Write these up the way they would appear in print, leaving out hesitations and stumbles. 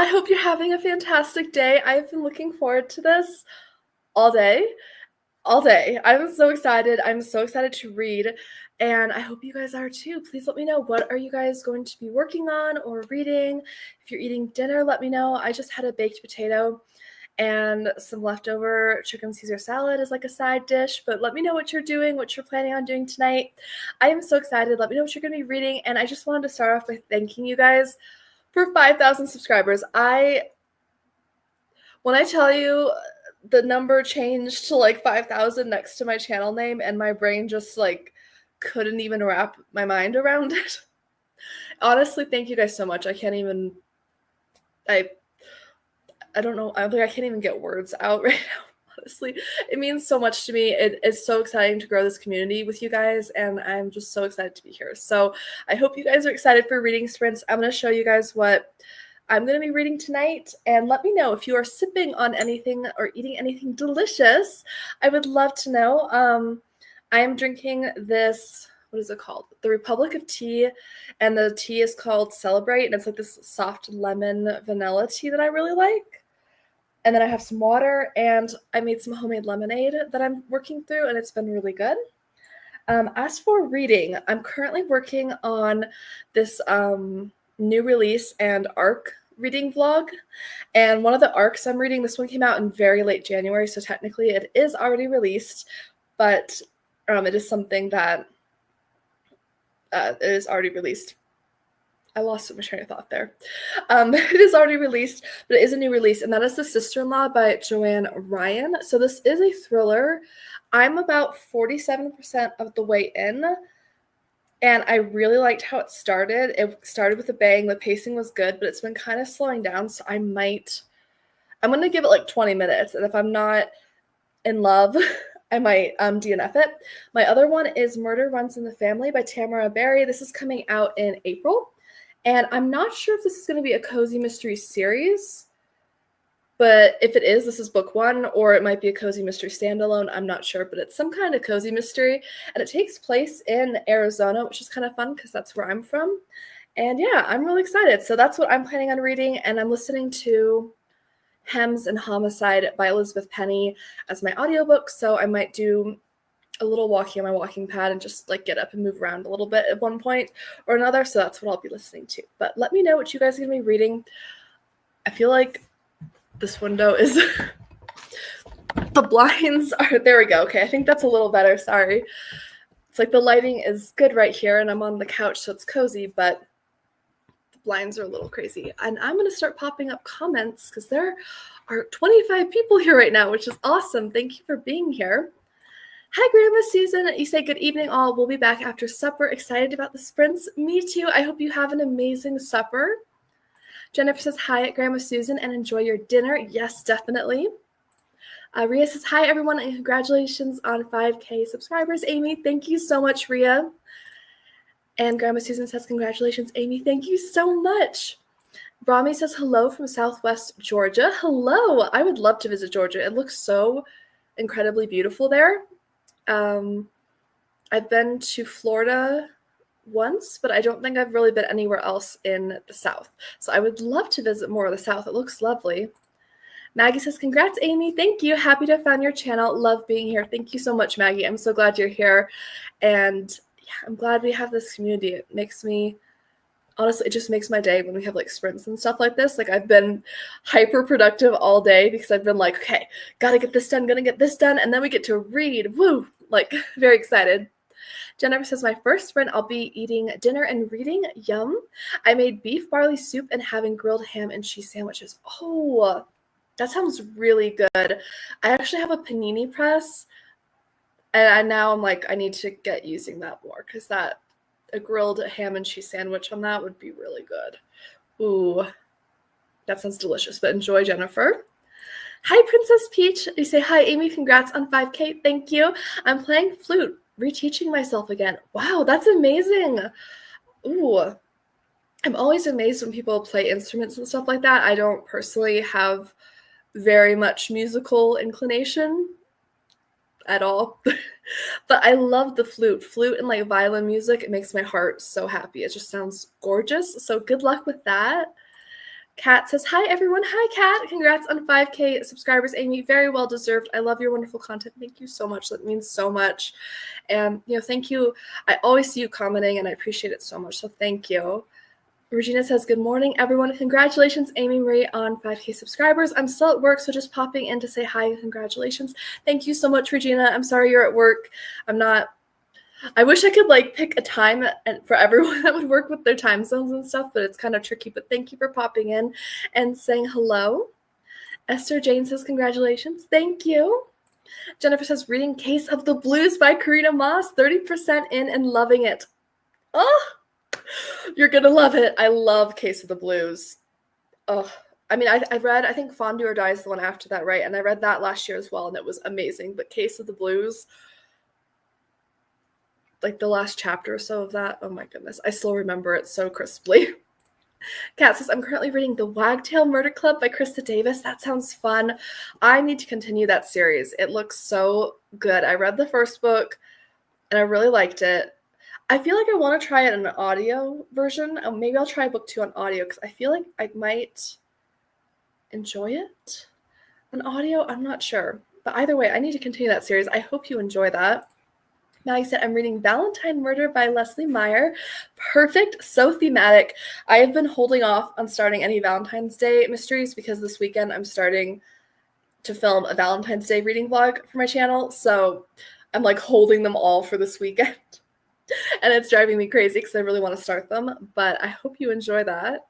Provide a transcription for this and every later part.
I hope you're having a fantastic day. I've been looking forward to this all day. All day. I'm so excited. I'm so excited to read, and I hope you guys are too. Please let me know, what are you guys going to be working on or reading? If you're eating dinner, let me know. I just had a baked potato and some leftover chicken Caesar salad as like a side dish, but let me know what you're doing, what you're planning on doing tonight. I am so excited. Let me know what you're going to be reading, and I just wanted to start off by thanking you guys for 5,000 subscribers. When I tell you the number changed to like 5,000 next to my channel name, and my brain just like couldn't even wrap my mind around it. Honestly, thank you guys so much. I don't know. I don't think I can even get words out right now. Honestly, it means so much to me. It is so exciting to grow this community with you guys, and I'm just so excited to be here. So I hope you guys are excited for reading sprints. I'm going to show you guys what I'm going to be reading tonight, and let me know if you are sipping on anything or eating anything delicious. I would love to know. I am drinking this, what is it called? The Republic of Tea, and the tea is called Celebrate, and it's like this soft lemon vanilla tea that I really like. And then I have some water, and I made some homemade lemonade that I'm working through, and it's been really good. As for reading, I'm currently working on this new release and arc reading vlog. And one of the arcs I'm reading, this one came out in very late January, so technically it is already released, but it is something that it is already released. I lost my train of thought there. It is already released, but it is a new release, and that is The Sister-in-Law by Joanne Ryan. So this is a thriller. I'm about 47% of the way in, and I really liked how it started. It started with a bang. The pacing was good, but it's been kind of slowing down, so I'm going to give it like 20 minutes, and if I'm not in love, I might DNF it. My other one is Murder Runs in the Family by Tamara Barry. This is coming out in April. And I'm not sure if this is going to be a cozy mystery series, but if it is, this is book one, or it might be a cozy mystery standalone. I'm not sure, but it's some kind of cozy mystery, and it takes place in Arizona, which is kind of fun because that's where I'm from. And yeah, I'm really excited. So that's what I'm planning on reading, and I'm listening to Hems and Homicide by Elizabeth Penny as my audiobook, so I might do a little walking on my walking pad and just like get up and move around a little bit at one point or another. So that's what I'll be listening to. But let me know what you guys are going to be reading. I feel like this window is the blinds are, there we go. Okay, I think that's a little better. Sorry. It's like the lighting is good right here, and I'm on the couch, so it's cozy, but the blinds are a little crazy. And I'm going to start popping up comments because there are 25 people here right now, which is awesome. Thank you for being here. Hi, Grandma Susan. You say good evening all. We'll be back after supper. Excited about the sprints? Me too. I hope you have an amazing supper. Jennifer says hi at Grandma Susan and enjoy your dinner. Yes, definitely. Ria says hi, everyone, and congratulations on 5K subscribers. Amy, thank you so much, Ria. And Grandma Susan says congratulations, Amy. Thank you so much. Rami says hello from Southwest Georgia. Hello. I would love to visit Georgia. It looks so incredibly beautiful there. I've been to Florida once, but I don't think I've really been anywhere else in the South. So I would love to visit more of the South. It looks lovely. Maggie says, congrats, Amy. Thank you. Happy to have found your channel. Love being here. Thank you so much, Maggie. I'm so glad you're here. And yeah, I'm glad we have this community. It makes me, honestly, it just makes my day when we have like sprints and stuff like this. Like I've been hyper productive all day because I've been like, okay, gotta get this done, gonna get this done. And then we get to read. Woo! Like very excited. Jennifer says, my first sprint, I'll be eating dinner and reading. Yum. I made beef barley soup and having grilled ham and cheese sandwiches. Oh, that sounds really good. I actually have a panini press, and now I'm like, I need to get using that more because a grilled ham and cheese sandwich on that would be really good. Ooh, that sounds delicious, but enjoy, Jennifer. Hi, Princess Peach. You say, hi, Amy, congrats on 5K. Thank you. I'm playing flute, reteaching myself again. Wow, that's amazing. Ooh, I'm always amazed when people play instruments and stuff like that. I don't personally have very much musical inclination at all. But I love the flute and like violin music. It makes my heart so happy. It just sounds gorgeous. So good luck with that. Kat says, hi, everyone. Hi, Kat. Congrats on 5K subscribers, Amy. Very well deserved. I love your wonderful content. Thank you so much. That means so much. And, thank you. I always see you commenting, and I appreciate it so much. So thank you. Regina says, good morning, everyone. Congratulations, Amy Marie, on 5K subscribers. I'm still at work, so just popping in to say hi and congratulations. Thank you so much, Regina. I'm sorry you're at work. I wish I could pick a time for everyone that would work with their time zones and stuff, but it's kind of tricky. But thank you for popping in and saying hello. Esther Jane says, congratulations. Thank you. Jennifer says, reading Case of the Blues by Karina Moss, 30% in and loving it. Oh, you're going to love it. I love Case of the Blues. Oh, I mean, I read, I think Fondue or Die is the one after that, right? And I read that last year as well, and it was amazing. But Case of the Blues, the last chapter or so of that, oh my goodness, I still remember it so crisply. Kat says, I'm currently reading The Wagtail Murder Club by Krista Davis. That sounds fun. I need to continue that series. It looks so good. I read the first book, and I really liked it. I feel like I want to try it in an audio version. Maybe I'll try book 2 on audio, because I feel like I might enjoy it on audio. I'm not sure. But either way, I need to continue that series. I hope you enjoy that. Maggie said, I'm reading Valentine Murder by Leslie Meyer. Perfect, so thematic. I have been holding off on starting any Valentine's Day mysteries because this weekend I'm starting to film a Valentine's Day reading vlog for my channel. So I'm holding them all for this weekend. And it's driving me crazy because I really want to start them. But I hope you enjoy that.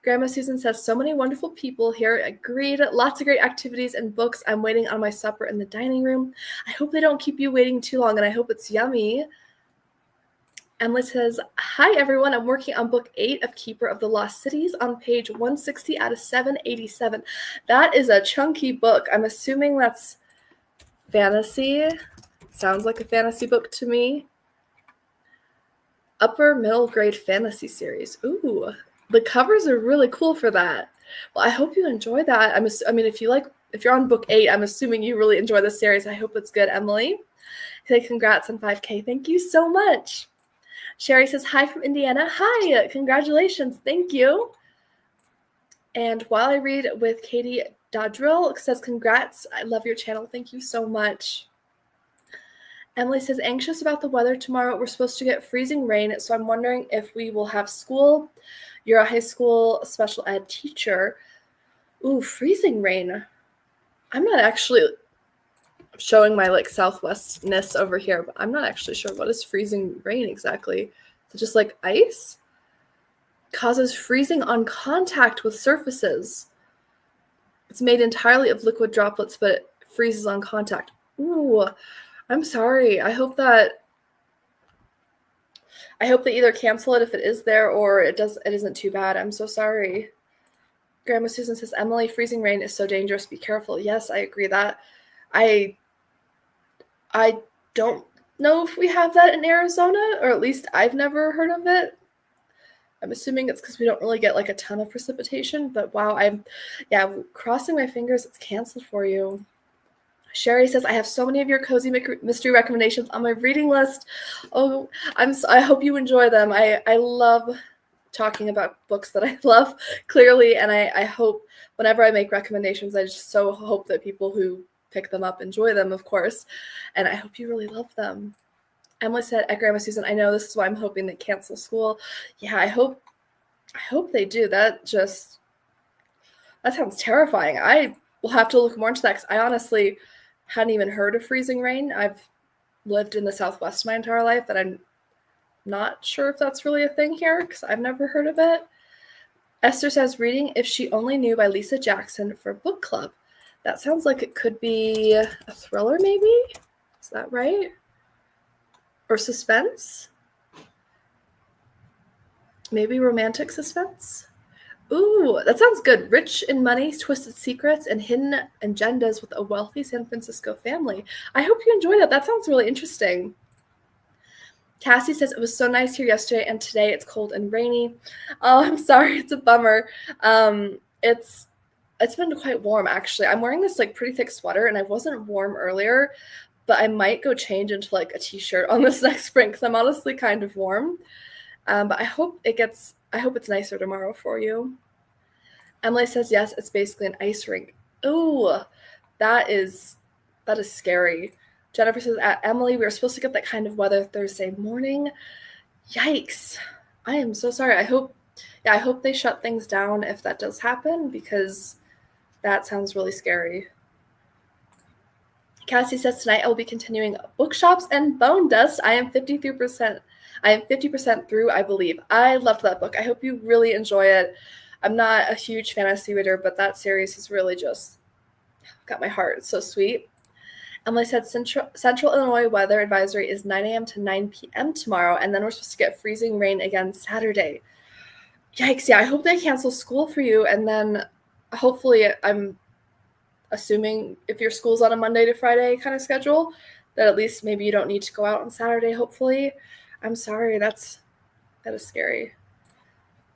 Grandma Susan says, so many wonderful people here. Agreed. Lots of great activities and books. I'm waiting on my supper in the dining room. I hope they don't keep you waiting too long, and I hope it's yummy. Emily says, hi, everyone. I'm working on book 8 of Keeper of the Lost Cities on page 160 out of 787. That is a chunky book. I'm assuming that's fantasy. Sounds like a fantasy book to me. Upper middle grade fantasy series. Ooh. The covers are really cool for that. Well, I hope you enjoy that. If you're on book 8, I'm assuming you really enjoy this series. I hope it's good, Emily. Say congrats on 5K. Thank you so much. Sherry says, hi from Indiana. Hi, congratulations. Thank you. And While I Read with Katie Dodrill says, congrats. I love your channel. Thank you so much. Emily says, anxious about the weather tomorrow. We're supposed to get freezing rain, so I'm wondering if we will have school. You're a high school special ed teacher. Ooh, freezing rain. I'm not actually showing my southwestness over here, but I'm not actually sure what is freezing rain exactly. Is it just ice? Causes freezing on contact with surfaces. It's made entirely of liquid droplets, but it freezes on contact. Ooh, I'm sorry. I hope that they either cancel it if it is there, or it isn't too bad. I'm so sorry. Grandma Susan says, Emily, freezing rain is so dangerous. Be careful. Yes, I agree that. I don't know if we have that in Arizona, or at least I've never heard of it. I'm assuming it's because we don't really get a ton of precipitation, but wow, I'm crossing my fingers it's canceled for you. Sherry says, I have so many of your cozy mystery recommendations on my reading list. Oh, I hope you enjoy them. I love talking about books that I love, clearly, and I hope whenever I make recommendations, I just so hope that people who pick them up enjoy them, of course, and I hope you really love them. Emily said, at Grandma Susan, I know this is why I'm hoping they cancel school. Yeah, I hope they do. That sounds terrifying. I will have to look more into that, because I honestly hadn't even heard of freezing rain. I've lived in the Southwest my entire life, and I'm not sure if that's really a thing here, because I've never heard of it. Esther says, reading If She Only Knew by Lisa Jackson for book club. That sounds like it could be a thriller, maybe? Is that right? Or suspense? Maybe romantic suspense? Ooh, that sounds good. Rich in money, twisted secrets, and hidden agendas with a wealthy San Francisco family. I hope you enjoy that. That sounds really interesting. Cassie says, it was so nice here yesterday, and today it's cold and rainy. Oh, I'm sorry. It's a bummer. It's been quite warm, actually. I'm wearing this pretty thick sweater, and I wasn't warm earlier, but I might go change into a t-shirt on this next spring, because I'm honestly kind of warm. But I hope it's nicer tomorrow for you. Emily says yes, it's basically an ice rink. Ooh, that is scary. Jennifer says, Emily, we were supposed to get that kind of weather Thursday morning. Yikes. I am so sorry. I hope they shut things down if that does happen, because that sounds really scary. Cassie says, tonight I will be continuing Bookshops and Bone Dust. I am 50% through, I believe. I loved that book. I hope you really enjoy it. I'm not a huge fantasy reader, but that series has really just got my heart. It's so sweet. Emily said Central Illinois weather advisory is 9 a.m. to 9 p.m. tomorrow, and then we're supposed to get freezing rain again Saturday. Yikes, yeah, I hope they cancel school for you, and then hopefully, I'm assuming if your school's on a Monday to Friday kind of schedule, that at least maybe you don't need to go out on Saturday, hopefully. I'm sorry, that is scary.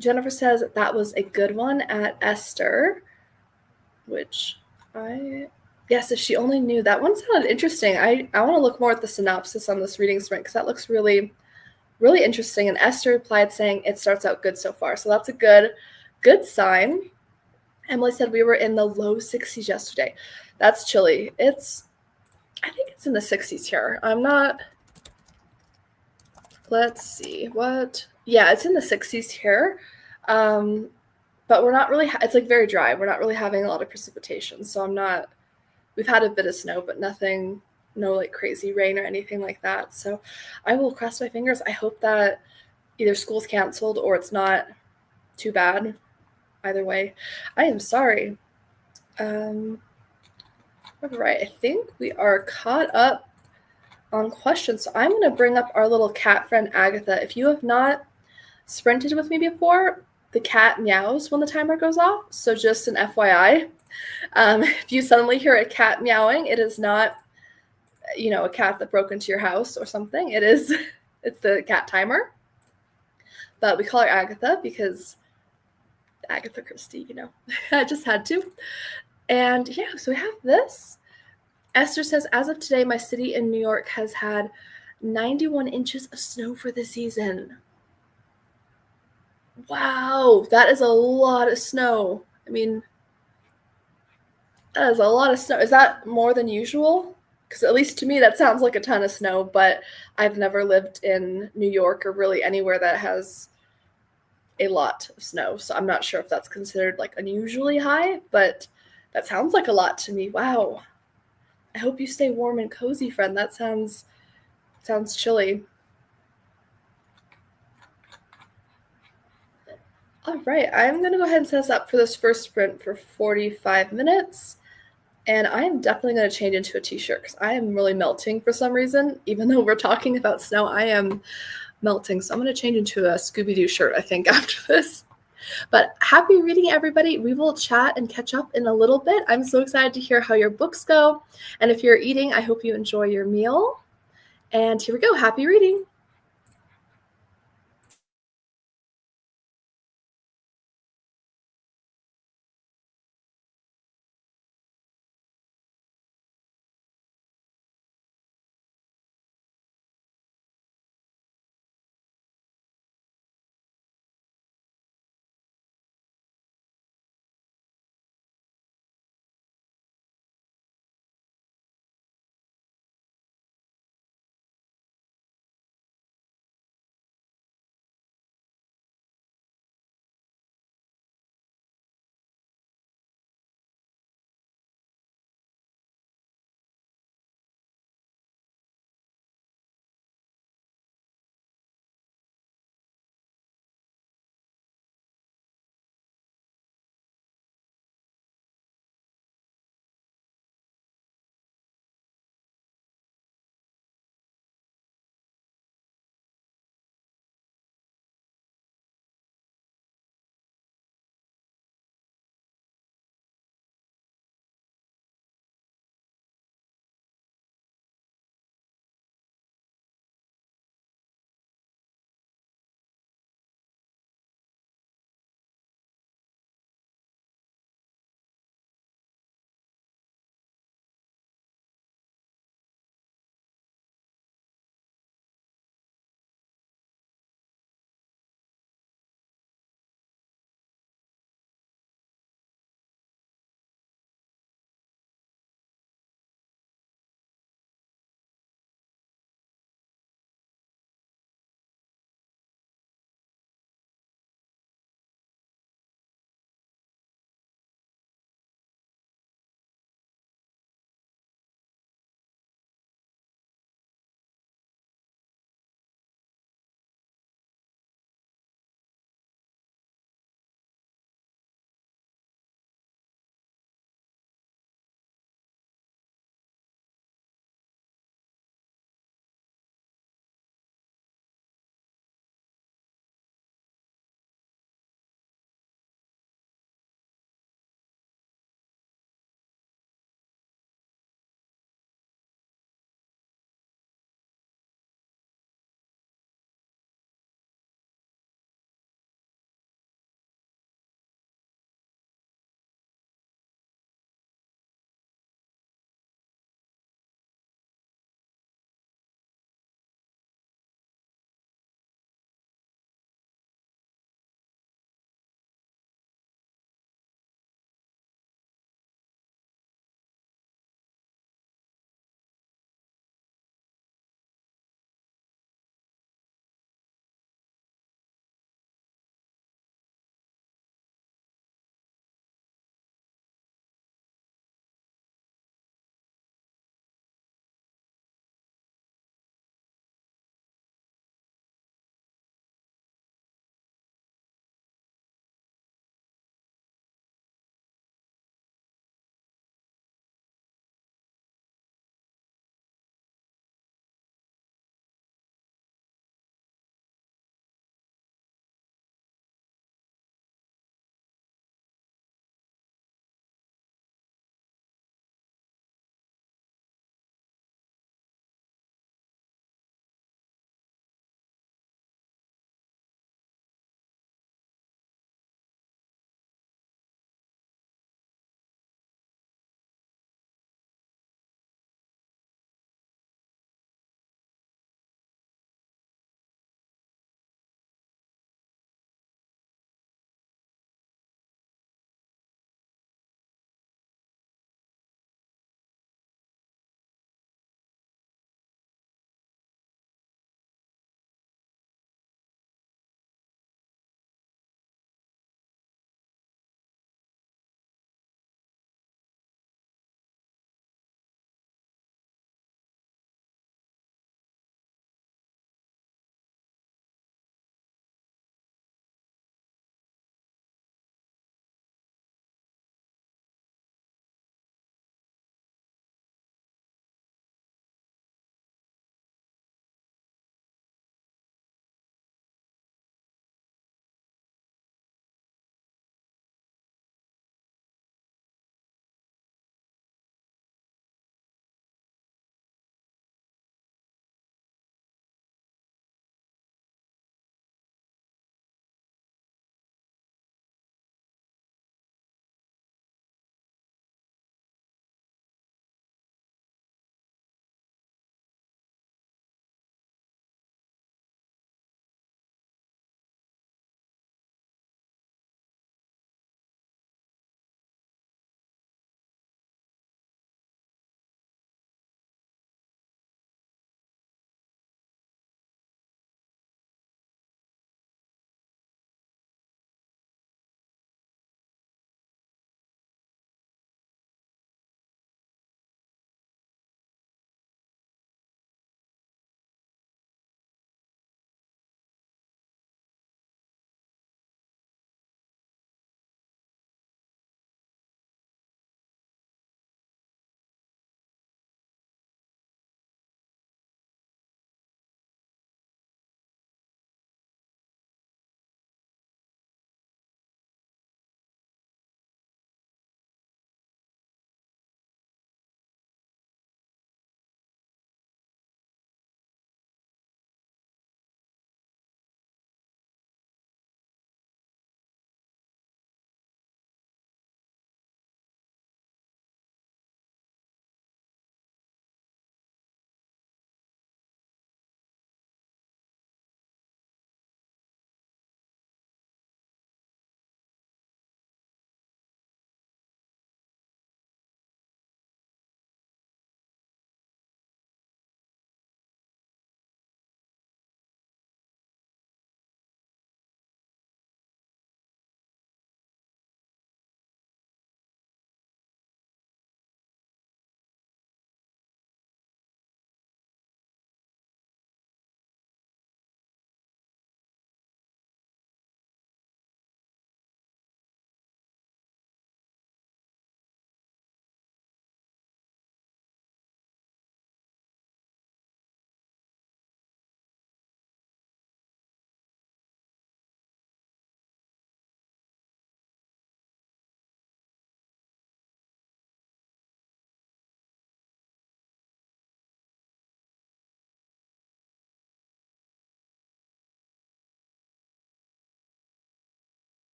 Jennifer says that was a good one at Esther, which yes, if she only knew. That one sounded interesting. I want to look more at the synopsis on this reading sprint because that looks really, really interesting. And Esther replied saying it starts out good so far. So that's a good sign. Emily said we were in the low 60s yesterday. That's chilly. I think it's in the 60s here. I'm not, let's see, what? Yeah, it's in the 60s here. But we're not really, it's like very dry. We're not really having a lot of precipitation. So we've had a bit of snow, but nothing, no like crazy rain or anything like that. So I will cross my fingers. I hope that either school's canceled or it's not too bad. Either way, I am sorry. All right, I think we are caught up on questions. So I'm going to bring up our little cat friend, Agatha. If you have not sprinted with me before, the cat meows when the timer goes off. So just an FYI, if you suddenly hear a cat meowing, it is not, a cat that broke into your house or something. It's the cat timer. But we call her Agatha because Agatha Christie, I just had to. And yeah, so we have this. Esther says, as of today, my city in New York has had 91 inches of snow for the season. Wow, that is a lot of snow. I mean, that is a lot of snow. Is that more than usual? Because at least to me, that sounds like a ton of snow, but I've never lived in New York or really anywhere that has a lot of snow. So I'm not sure if that's considered like unusually high, but that sounds like a lot to me. Wow. I hope you stay warm and cozy, friend. That sounds chilly. All right, I'm going to go ahead and set us up for this first sprint for 45 minutes. And I am definitely going to change into a t-shirt because I am really melting for some reason. Even though we're talking about snow, I am melting. So I'm going to change into a Scooby-Doo shirt, I think, after this. But happy reading, everybody. We will chat and catch up in a little bit. I'm so excited to hear how your books go. And if you're eating, I hope you enjoy your meal. And here we go. Happy reading.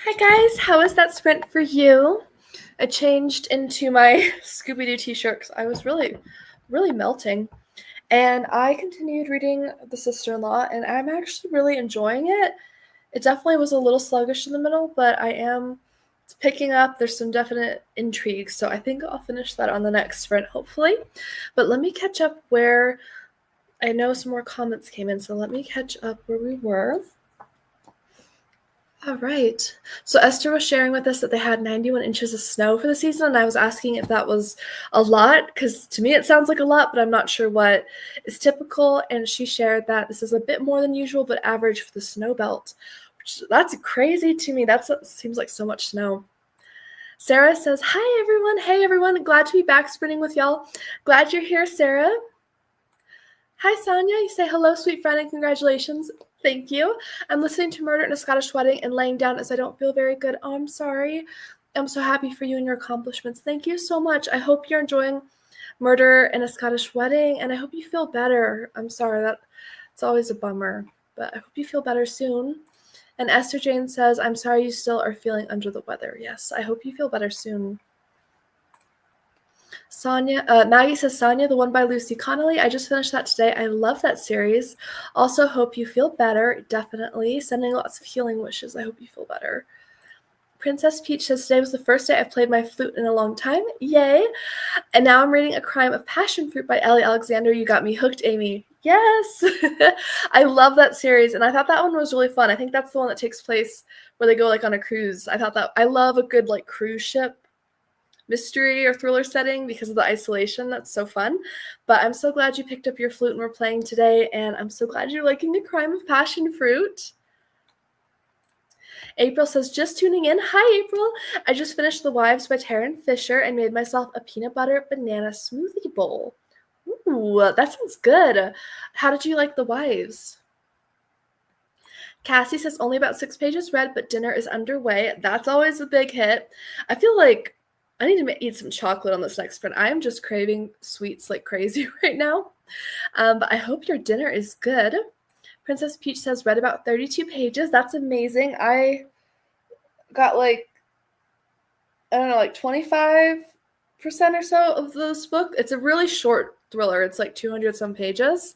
Hi guys, how was that sprint for you? I changed into my Scooby-Doo t-shirt because I was really melting. And I continued reading The Sister-in-Law, and I'm actually really enjoying it. It definitely was a little sluggish in the middle, but it's picking up. There's some definite intrigue, so I think I'll finish that on the next sprint, hopefully. But let me catch up where I know some more comments came in, so let me catch up where we were. All right. So Esther was sharing with us that they had 91 inches of snow for the season, and I was asking if that was a lot, because to me it sounds like a lot, but I'm not sure what is typical. And she shared that this is a bit more than usual, but average for the snow belt. That's crazy to me. That seems like so much snow. Sarah says, hi, everyone. Hey, everyone. Glad to be back sprinting with y'all. Glad you're here, Sarah. Hi, Sonia. You say hello, sweet friend, and congratulations. Thank you. I'm listening to Murder in a Scottish Wedding and laying down as I don't feel very good. Oh, I'm sorry. I'm so happy for you and your accomplishments. Thank you so much. I hope you're enjoying Murder in a Scottish Wedding, and I hope you feel better. I'm sorry. It's always a bummer, but I hope you feel better soon. And Esther Jane says, I'm sorry you still are feeling under the weather. Yes, I hope you feel better soon. Maggie says, Sonia, the one by Lucy Connolly. I just finished that today. I love that series. Also, hope you feel better. Definitely. Sending lots of healing wishes. I hope you feel better. Princess Peach says, today was the first day I've played my flute in a long time. Yay. And now I'm reading A Crime of Passion Fruit by Ellie Alexander. You got me hooked, Amy. Yes. I love that series, and I thought that one was really fun. I think that's the one that takes place where they go like on a cruise. I love a good like cruise ship mystery or thriller setting because of the isolation. That's so fun. But I'm so glad you picked up your flute and we're playing today, and I'm so glad you're liking A Crime of Passion Fruit. April says, just tuning in. Hi, April. I just finished The Wives by Taryn Fisher and made myself a peanut butter banana smoothie bowl. Ooh, that sounds good. How did you like The Wives? Cassie says, only about 6 pages read, but dinner is underway. That's always a big hit. I feel like I need to eat some chocolate on this next sprint. I am just craving sweets like crazy right now. But I hope your dinner is good. Princess Peach says, read about 32 pages. That's amazing. I got like 25% or so of this book. It's a really short thriller. It's like 200 some pages.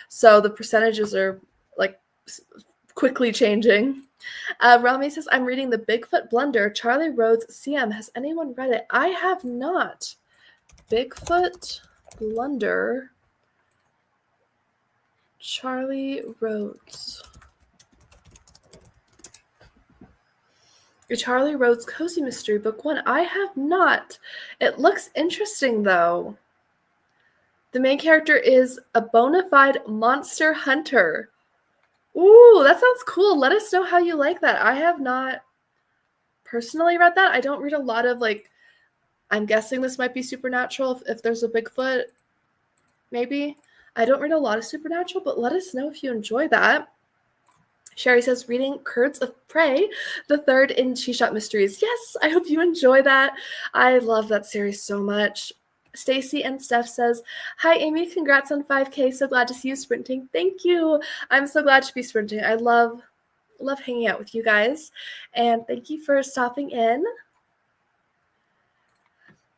So the percentages are like quickly changing. Rami says, I'm reading The Bigfoot Blunder, Charlie Rhodes' CM. Has anyone read it? I have not. Bigfoot Blunder, Charlie Rhodes. A Charlie Rhodes Cozy Mystery, Book 1. I have not. It looks interesting, though. The main character is a bona fide monster hunter. Ooh, that sounds cool. Let us know how you like that. I have not personally read that. I don't read a lot of, I'm guessing this might be supernatural if there's a Bigfoot, maybe. I don't read a lot of supernatural, but let us know if you enjoy that. Sherry says, reading Curds of Prey, the third in She Shot Mysteries. Yes, I hope you enjoy that. I love that series so much. Stacy and Steph says, hi, Amy. Congrats on 5K. So glad to see you sprinting. Thank you. I'm so glad to be sprinting. I love hanging out with you guys. And thank you for stopping in.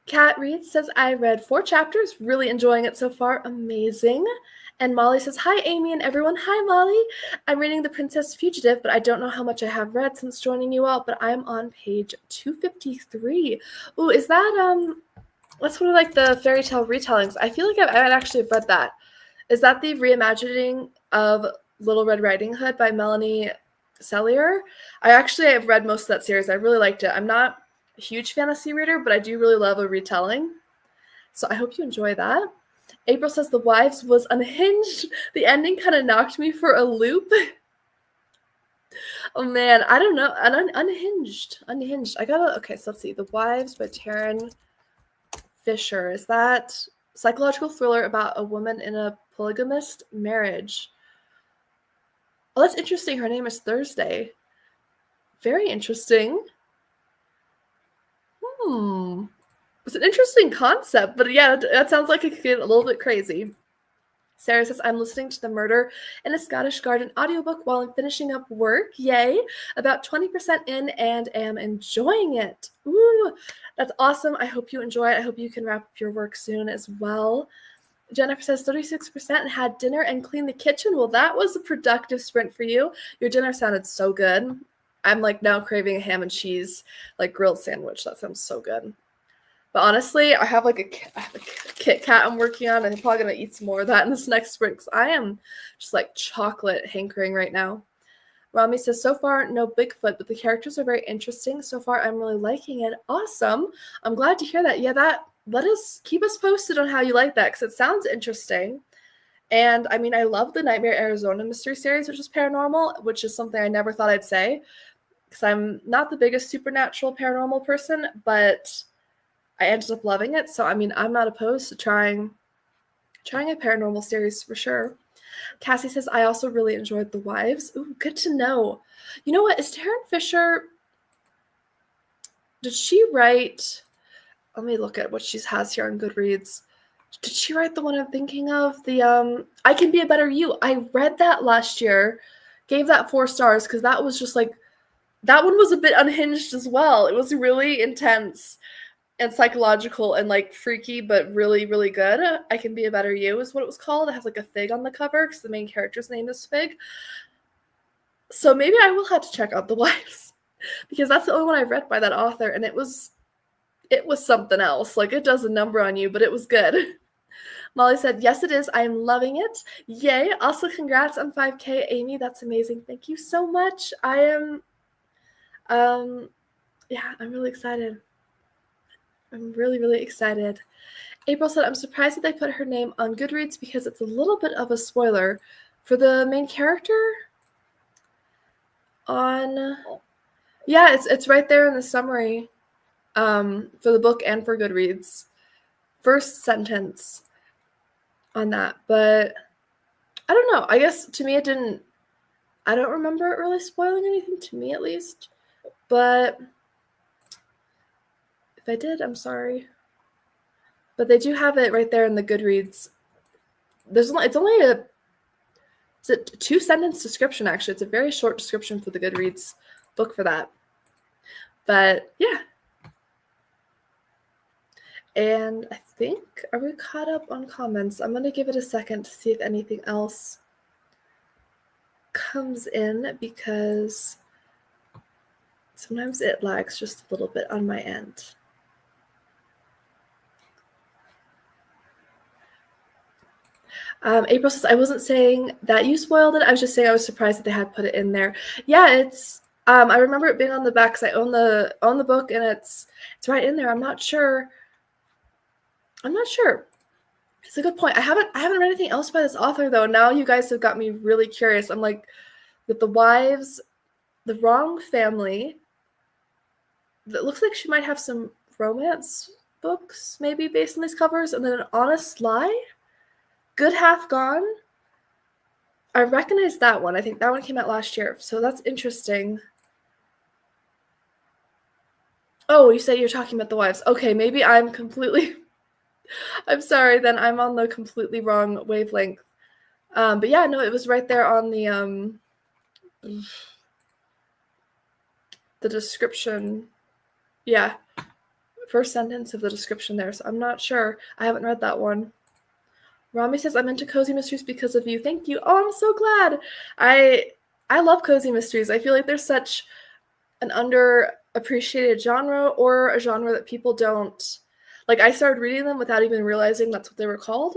Kat Reed says, I read 4 chapters. Really enjoying it so far. Amazing. And Molly says, hi, Amy and everyone. Hi, Molly. I'm reading The Princess Fugitive, but I don't know how much I have read since joining you all, but I'm on page 253. Ooh, is that, that's one of, the fairy tale retellings. I feel like I've actually read that. Is that the reimagining of Little Red Riding Hood by Melanie Sellier? I have read most of that series. I really liked it. I'm not a huge fantasy reader, but I do really love a retelling. So I hope you enjoy that. April says The Wives was unhinged. The ending kind of knocked me for a loop. Oh man, I don't know. Unhinged. Okay, so let's see. The Wives by Taryn Fisher. Is that psychological thriller about a woman in a polygamist marriage? Oh, that's interesting. Her name is Thursday. Very interesting. It's an interesting concept, but yeah, that sounds like it could get a little bit crazy. Sarah says, I'm listening to The Murder in a Scottish Garden audiobook while I'm finishing up work. Yay. About 20% in and am enjoying it. Ooh, that's awesome. I hope you enjoy it. I hope you can wrap up your work soon as well. Jennifer says 36% had dinner and cleaned the kitchen. Well, that was a productive sprint for you. Your dinner sounded so good. I'm like now craving a ham and cheese, like grilled sandwich. That sounds so good. But honestly, I have like a Kit Kat I'm working on, and I'm probably going to eat some more of that in this next sprint because I am just like chocolate hankering right now. Rami says, so far, no Bigfoot, but the characters are very interesting. So far, I'm really liking it. Awesome. I'm glad to hear that. Yeah, keep us posted on how you like that because it sounds interesting. And I mean, I love the Nightmare Arizona mystery series, which is paranormal, which is something I never thought I'd say because I'm not the biggest supernatural paranormal person, but I ended up loving it. So, I mean, I'm not opposed to trying a paranormal series for sure. Cassie says, I also really enjoyed The Wives. Ooh, good to know. You know what? Is Taryn Fisher, did she write, let me look at what she has here on Goodreads. Did she write the one I'm thinking of? The I Can Be a Better You. I read that last year, gave that 4 stars because that was just like, that one was a bit unhinged as well. It was really intense and psychological and like freaky, but really, really good. I Can Be a Better You is what it was called. It has like a fig on the cover because the main character's name is Fig. So maybe I will have to check out The Wives because that's the only one I've read by that author, and it was something else. Like, it does a number on you, but it was good. Molly said, yes, it is. I am loving it. Yay. Also, congrats on 5K, Amy. That's amazing. Thank you so much. I am, yeah, I'm really excited. I'm really, really excited. April said, I'm surprised that they put her name on Goodreads because it's a little bit of a spoiler for the main character on, yeah, it's right there in the summary for the book and for Goodreads. First sentence on that, but I don't know. I guess to me I don't remember it really spoiling anything, to me at least, but if I did, I'm sorry. But they do have it right there in the Goodreads. It's only a 2-sentence description, actually. It's a very short description for the Goodreads book for that. But yeah. And I think, are we caught up on comments? I'm going to give it a second to see if anything else comes in because sometimes it lags just a little bit on my end. April says, I wasn't saying that you spoiled it. I was just saying I was surprised that they had put it in there. Yeah, it's I remember it being on the back because I own the book, and it's right in there. I'm not sure. It's a good point. I haven't read anything else by this author though. Now you guys have got me really curious. I'm like, with The Wives, The Wrong Family. It looks like she might have some romance books maybe based on these covers, and then An Honest Lie. Good Half Gone. I recognize that one. I think that one came out last year, so that's interesting. Oh, you said you're talking about The Wives. Okay, maybe I'm sorry, then I'm on the completely wrong wavelength. But yeah, no, it was right there on the description. Yeah, first sentence of the description there, so I'm not sure. I haven't read that one. Rami says, I'm into cozy mysteries because of you. Thank you. Oh, I'm so glad. I love cozy mysteries. I feel like there's such an underappreciated genre, or a genre that people don't, like, I started reading them without even realizing that's what they were called.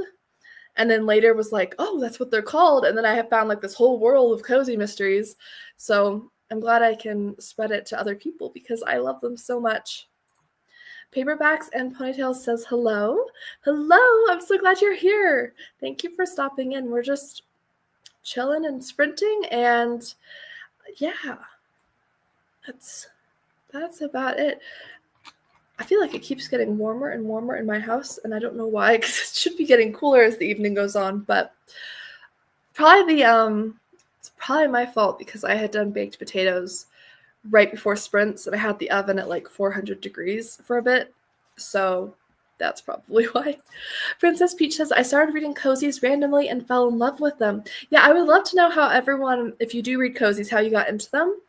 And then later was like, oh, that's what they're called. And then I have found like this whole world of cozy mysteries. So I'm glad I can spread it to other people because I love them so much. Paperbacks and Ponytails says hello. Hello, I'm so glad you're here. Thank you for stopping in. We're just chilling and sprinting, and yeah, that's about it. I feel like it keeps getting warmer and warmer in my house, and I don't know why, because it should be getting cooler as the evening goes on, but probably it's probably my fault because I had done baked potatoes right before sprints, and I had the oven at like 400 degrees for a bit, so That's probably why. Princess Peach says, I started reading cozies randomly and fell in love with them. Yeah, I would love to know how everyone, if you do read cozies, how you got into them.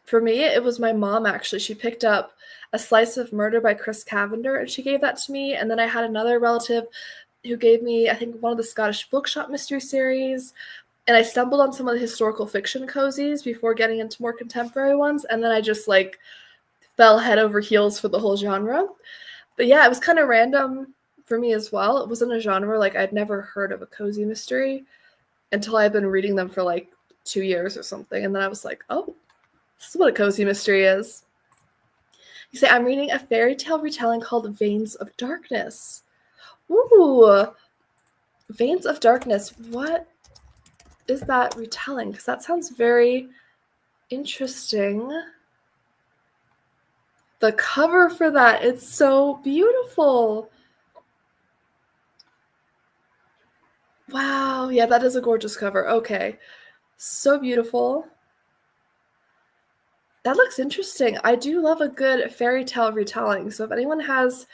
For me, it was my mom, actually. She picked up A Slice of Murder by Chris Cavender, and she gave that to me. And then I had another relative who gave me, I think, one of the Scottish Bookshop mystery series. And I stumbled on some of the historical fiction cozies before getting into more contemporary ones. And then I just, like, fell head over heels for the whole genre. But yeah, it was kind of random for me as well. It wasn't a genre, like, I'd never heard of a cozy mystery until I'd been reading them for, like, 2 years or something. And then I was like, oh, this is what a cozy mystery is. You say, I'm reading a fairy tale retelling called Veins of Darkness. Ooh, Veins of Darkness. What is that retelling? Because that sounds very interesting. The cover for that, it's so beautiful. Wow, yeah, that is a gorgeous cover. Okay, so beautiful. That looks interesting. I do love a good fairy tale retelling, so if anyone has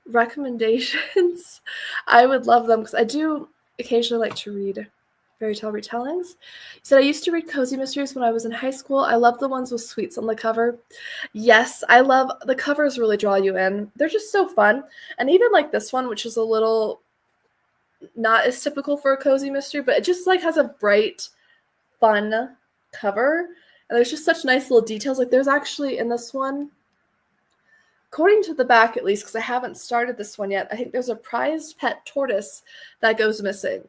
recommendations, I would love them, because I do occasionally like to read fairy tale retellings. You said, I used to read cozy mysteries when I was in high school. I love the ones with sweets on the cover. Yes, I love the covers, really draw you in. They're just so fun. And even like this one, which is a little not as typical for a cozy mystery, but it just like has a bright, fun cover. And there's just such nice little details. Like there's actually in this one, according to the back at least, because I haven't started this one yet, I think there's a prized pet tortoise that goes missing.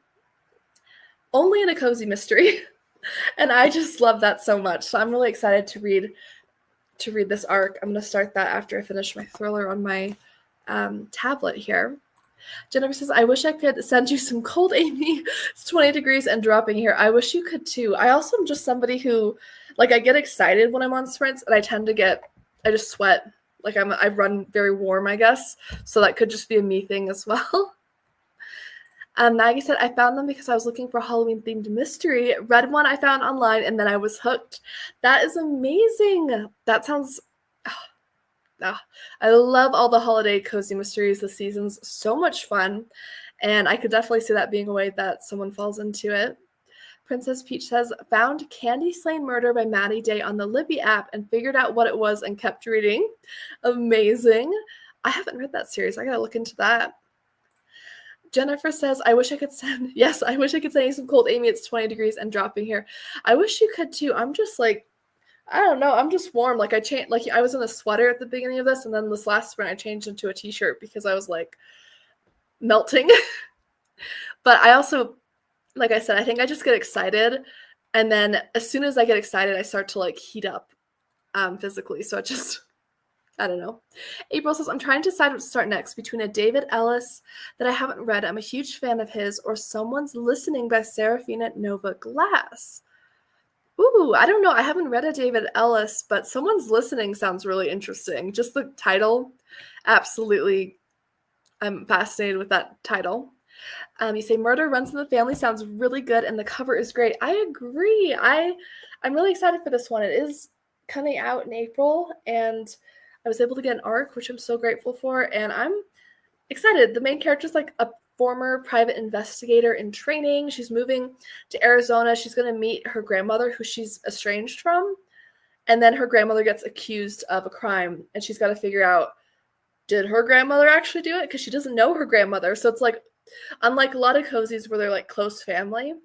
Only in a cozy mystery. And I just love that so much. So I'm really excited to read this arc. I'm going to start that after I finish my thriller on my tablet here. Jennifer says, I wish I could send you some cold, Amy. It's 20 degrees and dropping here. I wish you could too. I also am just somebody who, like, I get excited when I'm on sprints, and I just sweat. Like I run very warm, I guess. So that could just be a me thing as well. Maggie said, I found them because I was looking for a Halloween-themed mystery. Read one I found online, and then I was hooked. That is amazing. That sounds... I love all the holiday cozy mysteries this season's so much fun, and I could definitely see that being a way that someone falls into it. Princess Peach says, found Candy Slain Murder by Maddie Day on the Libby app and figured out what it was and kept reading. Amazing. I haven't read that series. I gotta look into that. Jennifer says, I wish I could send you some cold, Amy. It's 20 degrees and dropping here. I wish you could too. I'm just like, I don't know. I'm just warm. Like I was in a sweater at the beginning of this, and then this last sprint I changed into a t-shirt because I was like melting. But I also, like I said, I think I just get excited, and then as soon as I get excited, I start to like heat up physically. So I don't know. April says, I'm trying to decide what to start next between a David Ellis that I haven't read, I'm a huge fan of his, or Someone's Listening by Serafina Nova Glass. Ooh, I don't know. I haven't read a David Ellis, but Someone's Listening sounds really interesting. Just the title, absolutely, I'm fascinated with that title. You say Murder Runs in the Family sounds really good, and the cover is great. I agree. I'm really excited for this one. It is coming out in April, and I was able to get an arc, which I'm so grateful for, and I'm excited. The main character is like a former private investigator in training. She's moving to Arizona. She's going to meet her grandmother, who she's estranged from, and then her grandmother gets accused of a crime, and she's got to figure out, did her grandmother actually do it? Because she doesn't know her grandmother. So it's like, unlike a lot of cozies where they're like close family,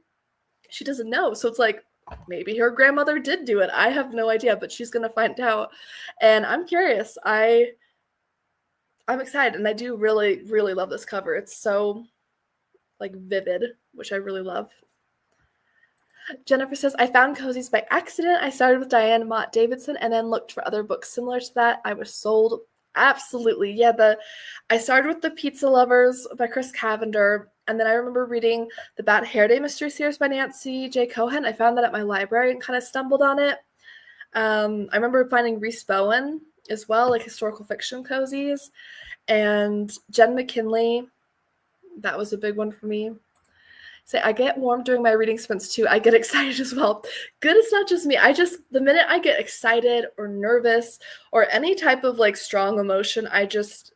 she doesn't know. So it's like, maybe her grandmother did do it. I have no idea, but she's going to find out. And I'm curious. I'm excited, and I do really, really love this cover. It's so, like, vivid, which I really love. Jennifer says, I found cozies by accident. I started with Diane Mott Davidson and then looked for other books similar to that. I was sold. Absolutely. Yeah, I started with The Pizza Lovers by Chris Cavender, and then I remember reading the Bad Hair Day mystery series by Nancy J. Cohen. I found that at my library and kind of stumbled on it. I remember finding Reese Bowen as well, like historical fiction cozies, and Jen McKinley. That was a big one for me. Say, I get warm during my reading sprints too. I get excited as well. Good, it's not just me. The minute I get excited or nervous or any type of like strong emotion, I just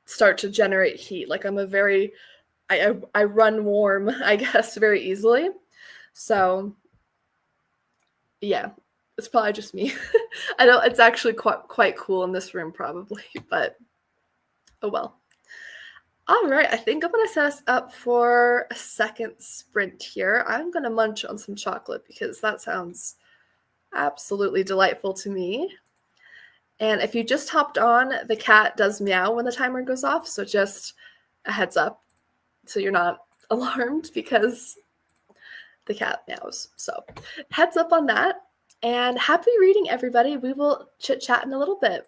start to generate heat. Like I run warm, I guess, very easily. So yeah, it's probably just me. I know it's actually quite cool in this room probably, but oh well. All right, I think I'm gonna set us up for a second sprint here. I'm gonna munch on some chocolate because that sounds absolutely delightful to me. And if you just hopped on, the cat does meow when the timer goes off, so just a heads up so you're not alarmed because the cat meows. So heads up on that. And happy reading, everybody. We will chit chat in a little bit.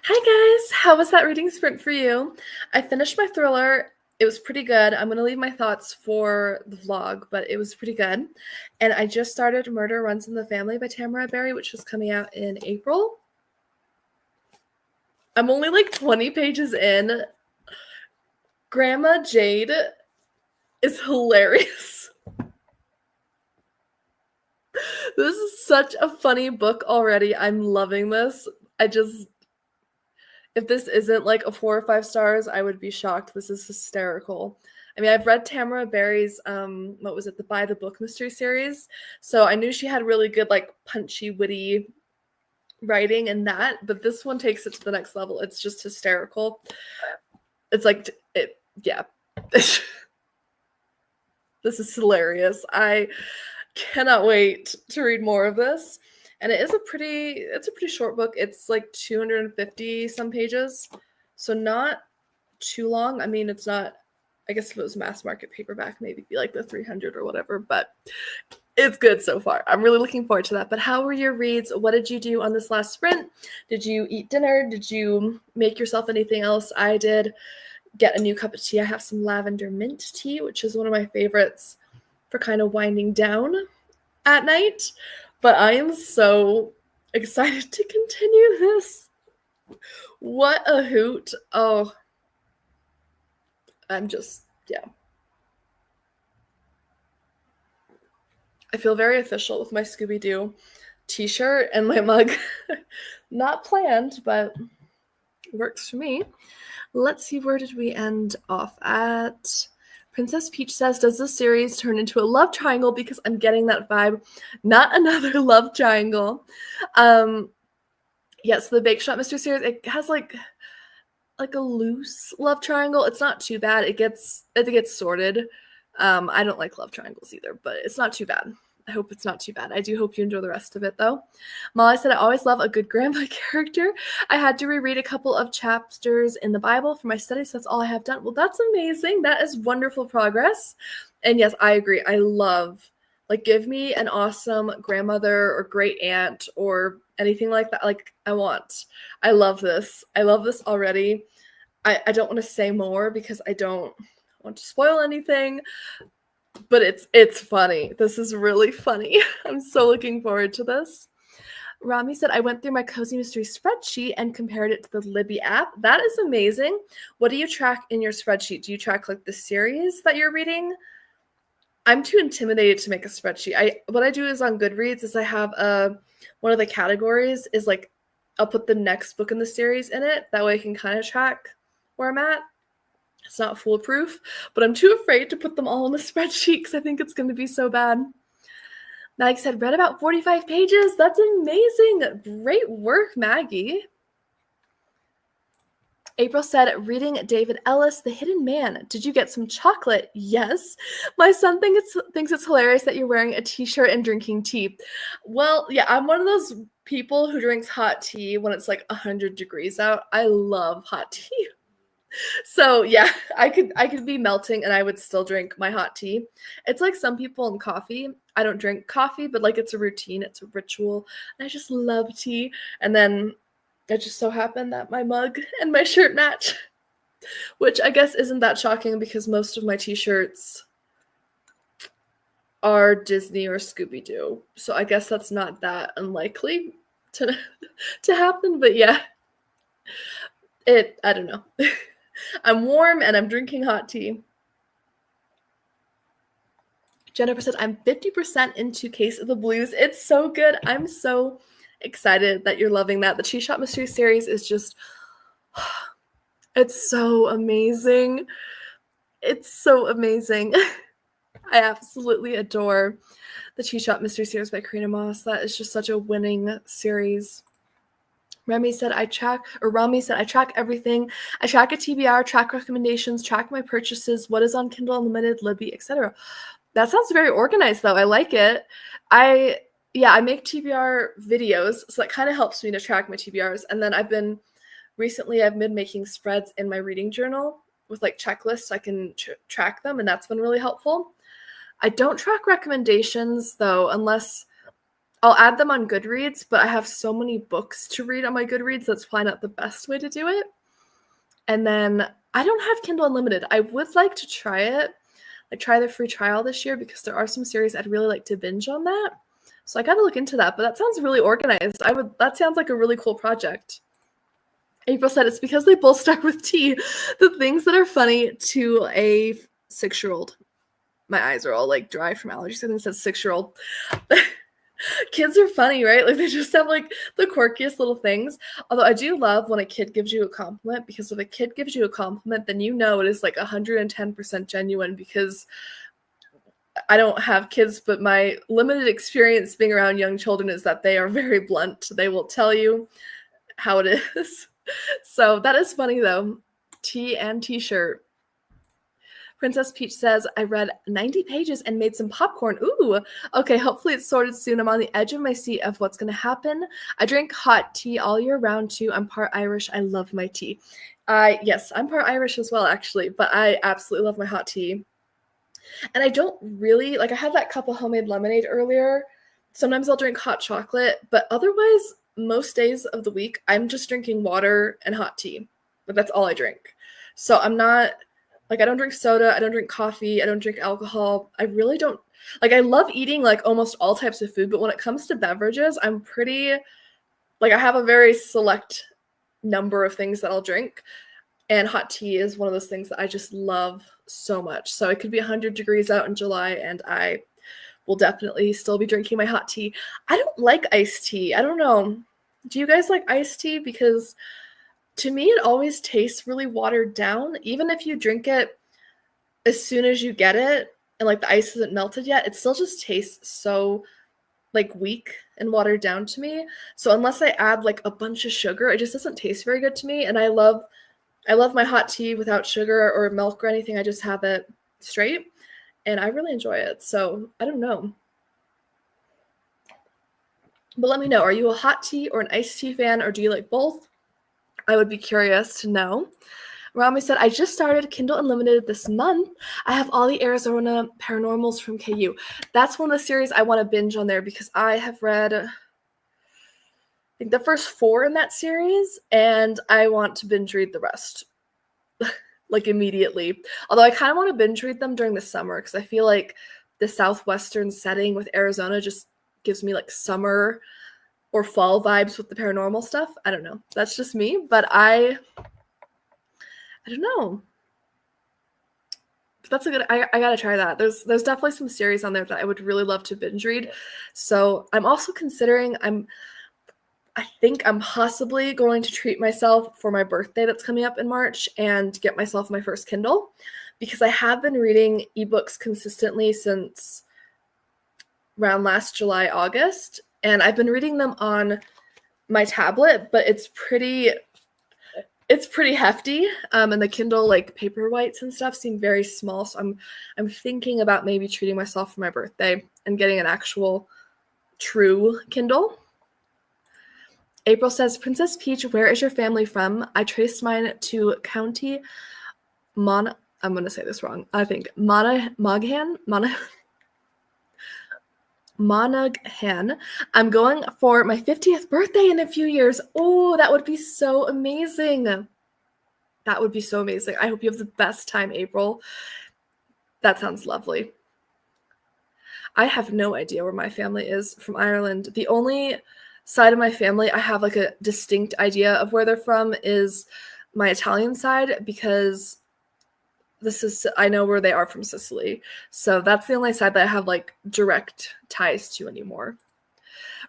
Hi guys, how was that reading sprint for you? I finished my thriller. It was pretty good. I'm going to leave my thoughts for the vlog, but it was pretty good. And I just started Murder Runs in the Family by Tamara Berry, which is coming out in April. I'm only like 20 pages in. Grandma Jade is hilarious. This is such a funny book already. I'm loving this. If this isn't like a 4 or 5 stars, I would be shocked. This is hysterical. I mean, I've read Tamara Berry's, what was it, the By the Book mystery series. So I knew she had really good, like, punchy, witty writing in that. But this one takes it to the next level. It's just hysterical. It's like, yeah. This is hilarious. I cannot wait to read more of this. And it's a pretty short book. It's like 250 some pages. So not too long. I mean, it's not, I guess if it was mass market paperback, maybe it'd be like the 300 or whatever, but it's good so far. I'm really looking forward to that. But how were your reads? What did you do on this last sprint? Did you eat dinner? Did you make yourself anything else? I did get a new cup of tea. I have some lavender mint tea, which is one of my favorites for kind of winding down at night. But I am so excited to continue this. What a hoot. Oh, I'm just, yeah. I feel very official with my Scooby-Doo t-shirt and my mug. Not planned, but works for me. Let's see, where did we end off at? Princess Peach says, does this series turn into a love triangle? Because I'm getting that vibe. Not another love triangle. Yes, the Bake Shop Mystery Series, it has like a loose love triangle. It's not too bad. It gets sorted. I don't like love triangles either, but it's not too bad. I hope it's not too bad. I do hope you enjoy the rest of it, though. Molly said, I always love a good grandma character. I had to reread a couple of chapters in the Bible for my studies. That's all I have done. Well, that's amazing. That is wonderful progress. And yes, I agree. I love, like, give me an awesome grandmother or great aunt or anything like that. Like, I love this. I love this already. I don't want to say more because I don't want to spoil anything. But it's funny. This is really funny. I'm so looking forward to this. Rami said, I went through my Cozy Mystery spreadsheet and compared it to the Libby app. That is amazing. What do you track in your spreadsheet? Do you track like the series that you're reading? I'm too intimidated to make a spreadsheet. What I do is on Goodreads is I have one of the categories is like I'll put the next book in the series in it. That way I can kind of track where I'm at. It's not foolproof, but I'm too afraid to put them all in the spreadsheet because I think it's going to be so bad. Maggie said, read about 45 pages. That's amazing. Great work, Maggie. April said, reading David Ellis, The Hidden Man. Did you get some chocolate? Yes. My son thinks it's hilarious that you're wearing a t-shirt and drinking tea. Well, yeah, I'm one of those people who drinks hot tea when it's like 100 degrees out. I love hot tea. So yeah, I could be melting and I would still drink my hot tea. It's like some people in coffee. I don't drink coffee, but like it's a routine, it's a ritual. And I just love tea. And then it just so happened that my mug and my shirt match, which I guess isn't that shocking because most of my t-shirts are Disney or Scooby-Doo. So I guess that's not that unlikely to happen, but yeah. I don't know. I'm warm and I'm drinking hot tea. Jennifer said, I'm 50% into Case of the Blues. It's so good. I'm so excited that you're loving that. The Cheese Shop Mystery Series is just, it's so amazing. It's so amazing. I absolutely adore the Cheese Shop Mystery Series by Karina Moss. That is just such a winning series. Rami said, I track everything. I track a TBR, track recommendations, track my purchases, what is on Kindle Unlimited, Libby, etc. That sounds very organized, though. I like it. I make TBR videos, so that kind of helps me to track my TBRs. And then I've been making spreads in my reading journal with like checklists so I can track them, and that's been really helpful. I don't track recommendations, though, unless I'll add them on Goodreads, but I have so many books to read on my Goodreads, that's probably not the best way to do it. And then I don't have Kindle Unlimited. I would like to try it, like try the free trial this year, because there are some series I'd really like to binge on that. So I got to look into that, but that sounds really organized. That sounds like a really cool project. April said it's because they both start with T. The things that are funny to a 6-year-old. My eyes are all like dry from allergies. I think it says 6-year-old. Kids are funny, right? Like they just have like the quirkiest little things. Although I do love when a kid gives you a compliment, because if a kid gives you a compliment, then you know it is like 110% genuine, because I don't have kids, but my limited experience being around young children is that they are very blunt. They will tell you how it is. So that is funny though. Tea and t-shirt. Princess Peach says, I read 90 pages and made some popcorn. Ooh, okay, hopefully it's sorted soon. I'm on the edge of my seat of what's going to happen. I drink hot tea all year round too. I'm part Irish. I love my tea. Yes, I'm part Irish as well, actually, but I absolutely love my hot tea. And I don't really, like I had that cup of homemade lemonade earlier. Sometimes I'll drink hot chocolate, but otherwise, most days of the week, I'm just drinking water and hot tea. But that's all I drink. So I'm not, like I don't drink soda, I don't drink coffee, I don't drink alcohol. I really don't, like I love eating like almost all types of food, but when it comes to beverages, I'm pretty, like I have a very select number of things that I'll drink. And hot tea is one of those things that I just love so much. So it could be 100 degrees out in July and I will definitely still be drinking my hot tea. I don't like iced tea. I don't know. Do you guys like iced tea? Because to me, it always tastes really watered down. Even if you drink it as soon as you get it and like the ice isn't melted yet, it still just tastes so like weak and watered down to me. So unless I add like a bunch of sugar, it just doesn't taste very good to me. And I love my hot tea without sugar or milk or anything. I just have it straight and I really enjoy it. So I don't know. But let me know, are you a hot tea or an iced tea fan, or do you like both? I would be curious to know. Rami said, I just started Kindle Unlimited this month. I have all the Arizona Paranormals from KU. That's one of the series I want to binge on there, because I have read, I think, the first 4 in that series, and I want to binge read the rest, like immediately. Although I kind of want to binge read them during the summer, because I feel like the southwestern setting with Arizona just gives me like summer or fall vibes with the paranormal stuff. I don't know. That's just me, but I don't know. That's a good, I gotta try that. There's definitely some series on there that I would really love to binge read. So I'm also considering, I think I'm possibly going to treat myself for my birthday that's coming up in March and get myself my first Kindle, because I have been reading ebooks consistently since around last July, August, and I've been reading them on my tablet, but it's pretty hefty, and the Kindle like Paperwhites and stuff seem very small, so I'm thinking about maybe treating myself for my birthday and getting an actual true Kindle. April says, Princess Peach, where is your family from? I traced mine to County I'm going to say this wrong. I think Monaghan. I'm going for my 50th birthday in a few years. Oh, that would be so amazing. That would be so amazing. I hope you have the best time, April. That sounds lovely. I have no idea where my family is from Ireland. The only side of my family I have like a distinct idea of where they're from is my Italian side, because I know where they are from Sicily. So that's the only side that I have like direct ties to anymore.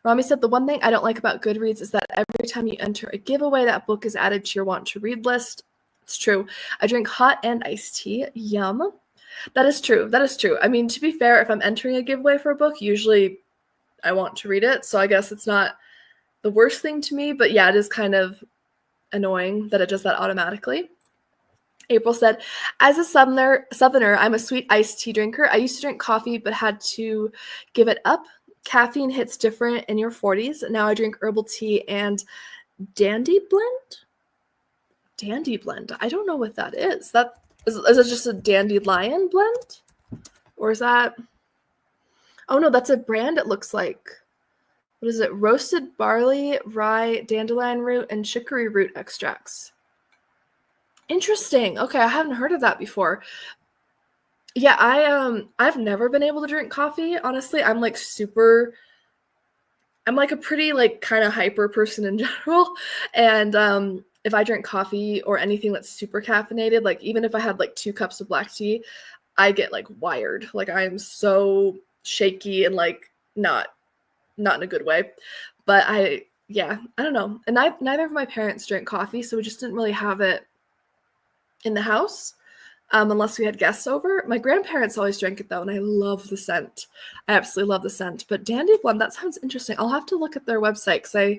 Rami said, the one thing I don't like about Goodreads is that every time you enter a giveaway, that book is added to your want to read list. It's true. I drink hot and iced tea. Yum. That is true. I mean, to be fair, if I'm entering a giveaway for a book, usually I want to read it. So I guess it's not the worst thing to me, but yeah, it is kind of annoying that it does that automatically. April said, as a southerner, I'm a sweet iced tea drinker. I used to drink coffee, but had to give it up. Caffeine hits different in your 40s. Now I drink herbal tea and dandy blend. I don't know what that is. Is it just a dandelion blend? Or is that... Oh no, that's a brand, it looks like. What is it? Roasted barley, rye, dandelion root, and chicory root extracts. Interesting. Okay, I haven't heard of that before. Yeah, I've never been able to drink coffee. Honestly, I'm like a pretty like kind of hyper person in general. And if I drink coffee or anything that's super caffeinated, like even if I had like 2 cups of black tea, I get like wired. Like I'm so shaky and like not in a good way. But yeah, I don't know. And neither of my parents drink coffee, so we just didn't really have it in the house. Unless we had guests over. My grandparents always drank it though, and I love the scent. I absolutely love the scent. But Dandy Blend, that sounds interesting. I'll have to look at their website because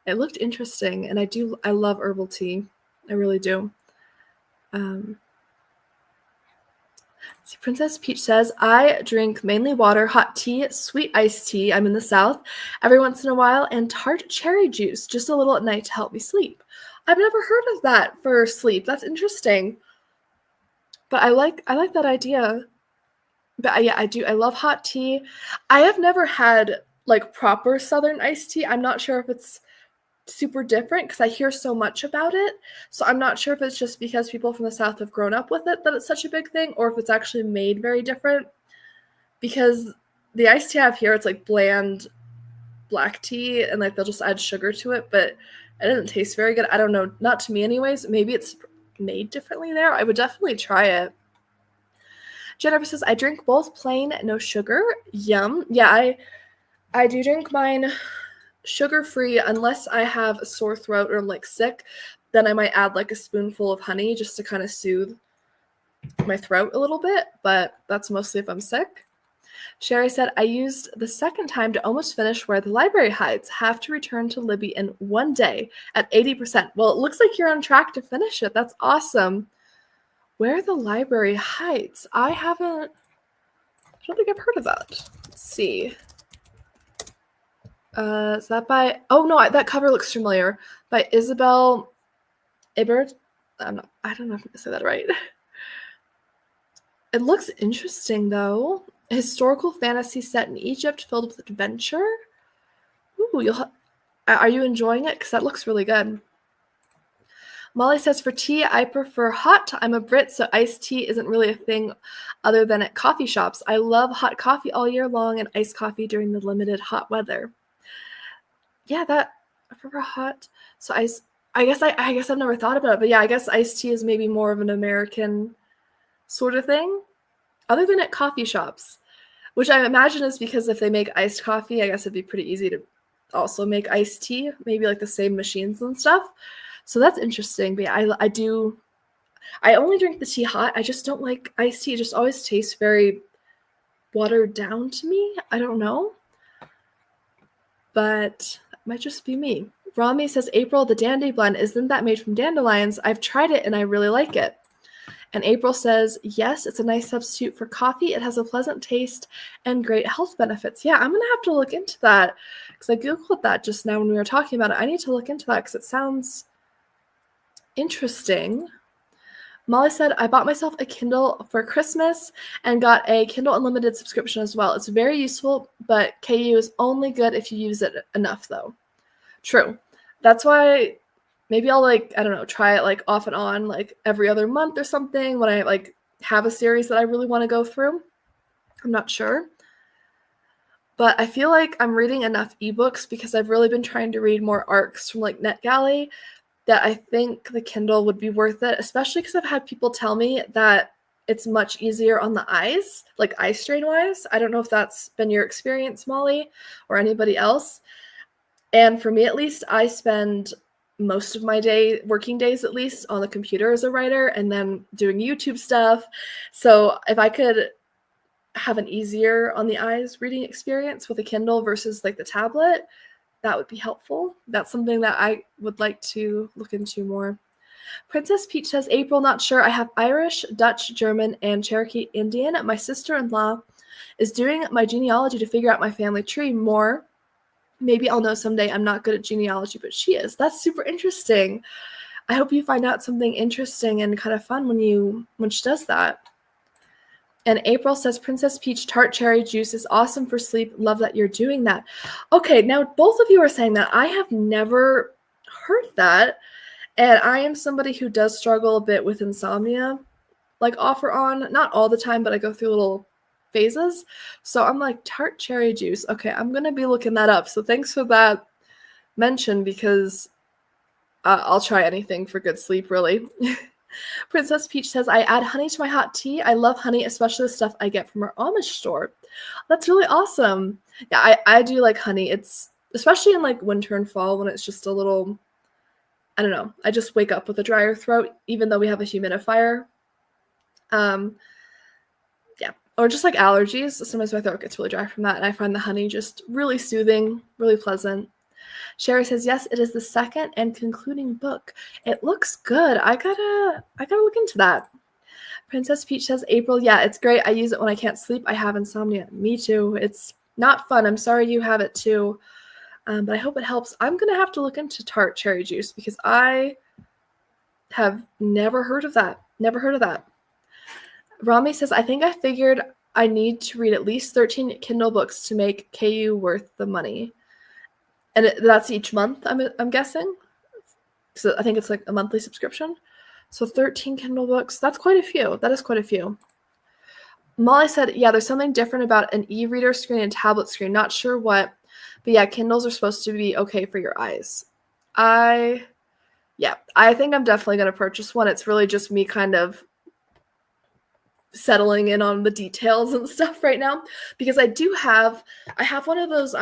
it looked interesting, and I love herbal tea. I really do. See, Princess Peach says, I drink mainly water, hot tea, sweet iced tea. I'm in the South every once in a while, and tart cherry juice, just a little at night to help me sleep. I've never heard of that for sleep. That's interesting. But I like that idea. But yeah, I do. I love hot tea. I have never had like proper Southern iced tea. I'm not sure if it's super different because I hear so much about it. So I'm not sure if it's just because people from the South have grown up with it that it's such a big thing, or if it's actually made very different. Because the iced tea I have here, it's like bland black tea, and like they'll just add sugar to it, but it doesn't taste very good. I don't know. Not to me anyways. Maybe it's made differently there. I would definitely try it. Jennifer says, I drink both plain, no sugar. Yum. Yeah, I do drink mine sugar-free unless I have a sore throat or I'm like sick. Then I might add like a spoonful of honey just to kind of soothe my throat a little bit, but that's mostly if I'm sick. Sherry said, I used the second time to almost finish Where the Library Hides. Have to return to Libby in one day at 80%. Well, it looks like you're on track to finish it. That's awesome. Where the Library Hides. I don't think I've heard of that. Let's see. Is that by, oh no, that cover looks familiar. By Isabel Ibert. I don't know if I'm going to say that right. It looks interesting though. A historical fantasy set in Egypt filled with adventure. Ooh, are you enjoying it? Because that looks really good. Molly says, for tea, I prefer hot. I'm a Brit, so iced tea isn't really a thing other than at coffee shops. I love hot coffee all year long and iced coffee during the limited hot weather. Yeah, I prefer hot. So I guess I've never thought about it, but yeah, I guess iced tea is maybe more of an American sort of thing, other than at coffee shops, which I imagine is because if they make iced coffee, I guess it'd be pretty easy to also make iced tea, maybe like the same machines and stuff. So that's interesting. But yeah, I only drink the tea hot. I just don't like iced tea. It just always tastes very watered down to me. I don't know. But that might just be me. Rami says, April, the Dandy Blend, isn't that made from dandelions? I've tried it and I really like it. And April says, yes, it's a nice substitute for coffee. It has a pleasant taste and great health benefits. Yeah, I'm going to have to look into that because I Googled that just now when we were talking about it. I need to look into that because it sounds interesting. Molly said, I bought myself a Kindle for Christmas and got a Kindle Unlimited subscription as well. It's very useful, but KU is only good if you use it enough, though. True. That's why maybe I'll, like, I don't know, try it, like, off and on, like, every other month or something when I, like, have a series that I really want to go through. I'm not sure. But I feel like I'm reading enough ebooks because I've really been trying to read more arcs from, like, NetGalley that I think the Kindle would be worth it, especially because I've had people tell me that it's much easier on the eyes, like eye strain-wise. I don't know if that's been your experience, Molly, or anybody else. And for me, at least, I spend most of my working days at least, on the computer as a writer and then doing YouTube stuff. So if I could have an easier on the eyes reading experience with a Kindle versus like the tablet, that would be helpful. That's something that I would like to look into more. Princess Peach says, April, not sure. I have Irish, Dutch, German, and Cherokee Indian. My sister-in-law is doing my genealogy to figure out my family tree more. Maybe I'll know someday. I'm not good at genealogy, but she is. That's super interesting. I hope you find out something interesting and kind of fun when she does that. And April says, Princess Peach tart cherry juice is awesome for sleep. Love that you're doing that. Okay, now both of you are saying that. I have never heard that. And I am somebody who does struggle a bit with insomnia, like off or on. Not all the time, but I go through little phases. So I'm like, tart cherry juice. Okay, I'm going to be looking that up. So thanks for that mention, because I'll try anything for good sleep, really. Princess Peach says, I add honey to my hot tea. I love honey, especially the stuff I get from our Amish store. That's really awesome. Yeah, I do like honey. It's especially in like winter and fall when it's just a little, I don't know. I just wake up with a drier throat, even though we have a humidifier. Yeah, or just like allergies. Sometimes my throat gets really dry from that, and I find the honey just really soothing, really pleasant. Sherry says, yes, it is the second and concluding book. It looks good. I gotta look into that. Princess Peach says, April, yeah, it's great. I use it when I can't sleep. I have insomnia. Me too. It's not fun. I'm sorry you have it too. But I hope it helps. I'm gonna have to look into tart cherry juice because I have never heard of that. Never heard of that. Rami says, I think I figured I need to read at least 13 Kindle books to make KU worth the money. And that's each month, I'm guessing. So I think it's like a monthly subscription. So 13 Kindle books. That's quite a few. That is quite a few. Molly said, yeah, there's something different about an e-reader screen and tablet screen. Not sure what. But yeah, Kindles are supposed to be okay for your eyes. I think I'm definitely going to purchase one. It's really just me kind of settling in on the details and stuff right now. Because I have one of those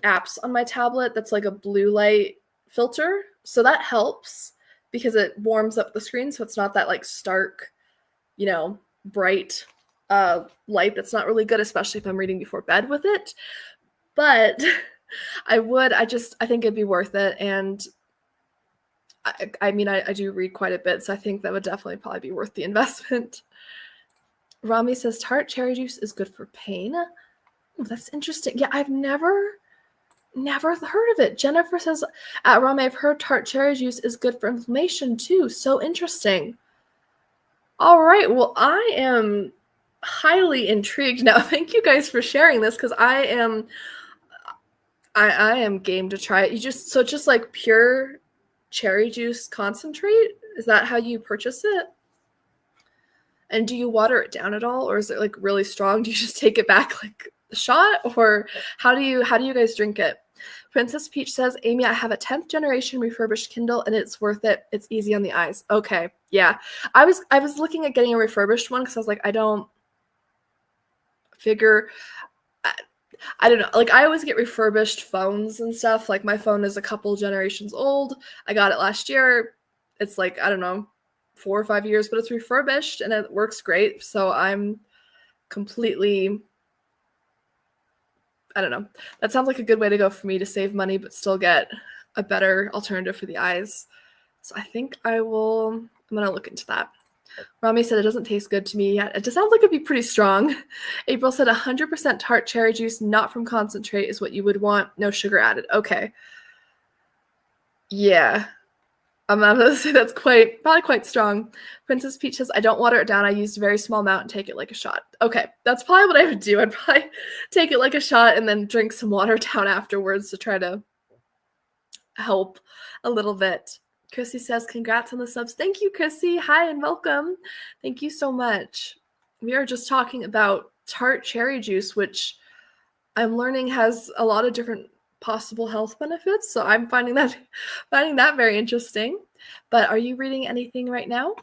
apps on my tablet that's like a blue light filter, so that helps because it warms up the screen so it's not that like stark, bright light that's not really good, especially if I'm reading before bed with it. But I think it'd be worth it. And I do read quite a bit, so I think that would definitely probably be worth the investment. Rami says tart cherry juice is good for pain. Oh, that's interesting. Yeah, I've never heard of it. Jennifer says, Rami, I've heard tart cherry juice is good for inflammation too. So interesting. All right. Well, I am highly intrigued now. Thank you guys for sharing this, because I am game to try it. It's just like pure cherry juice concentrate. Is that how you purchase it? And do you water it down at all, or is it like really strong? Do you just take it back like a shot, or how do you guys drink it? Princess Peach says, Amy, I have a 10th generation refurbished Kindle and it's worth it. It's easy on the eyes. Okay, yeah. I was looking at getting a refurbished one because I was like, I don't know. Like, I always get refurbished phones and stuff. Like, my phone is a couple generations old. I got it last year. It's like, I don't know, 4 or 5 years, but it's refurbished and it works great. So I'm completely, I don't know. That sounds like a good way to go for me to save money, but still get a better alternative for the eyes. So I think I'm going to look into that. Rami said it doesn't taste good to me yet. It just sounds like it'd be pretty strong. April said 100% tart cherry juice, not from concentrate, is what you would want. No sugar added. Okay. Yeah. I'm going to say that's probably quite strong. Princess Peach says, I don't water it down. I used a very small amount and take it like a shot. Okay. That's probably what I would do. I'd probably take it like a shot and then drink some water down afterwards to try to help a little bit. Chrissy says, congrats on the subs. Thank you, Chrissy. Hi and welcome. Thank you so much. We are just talking about tart cherry juice, which I'm learning has a lot of different possible health benefits. So I'm finding that very interesting. But are you reading anything right now?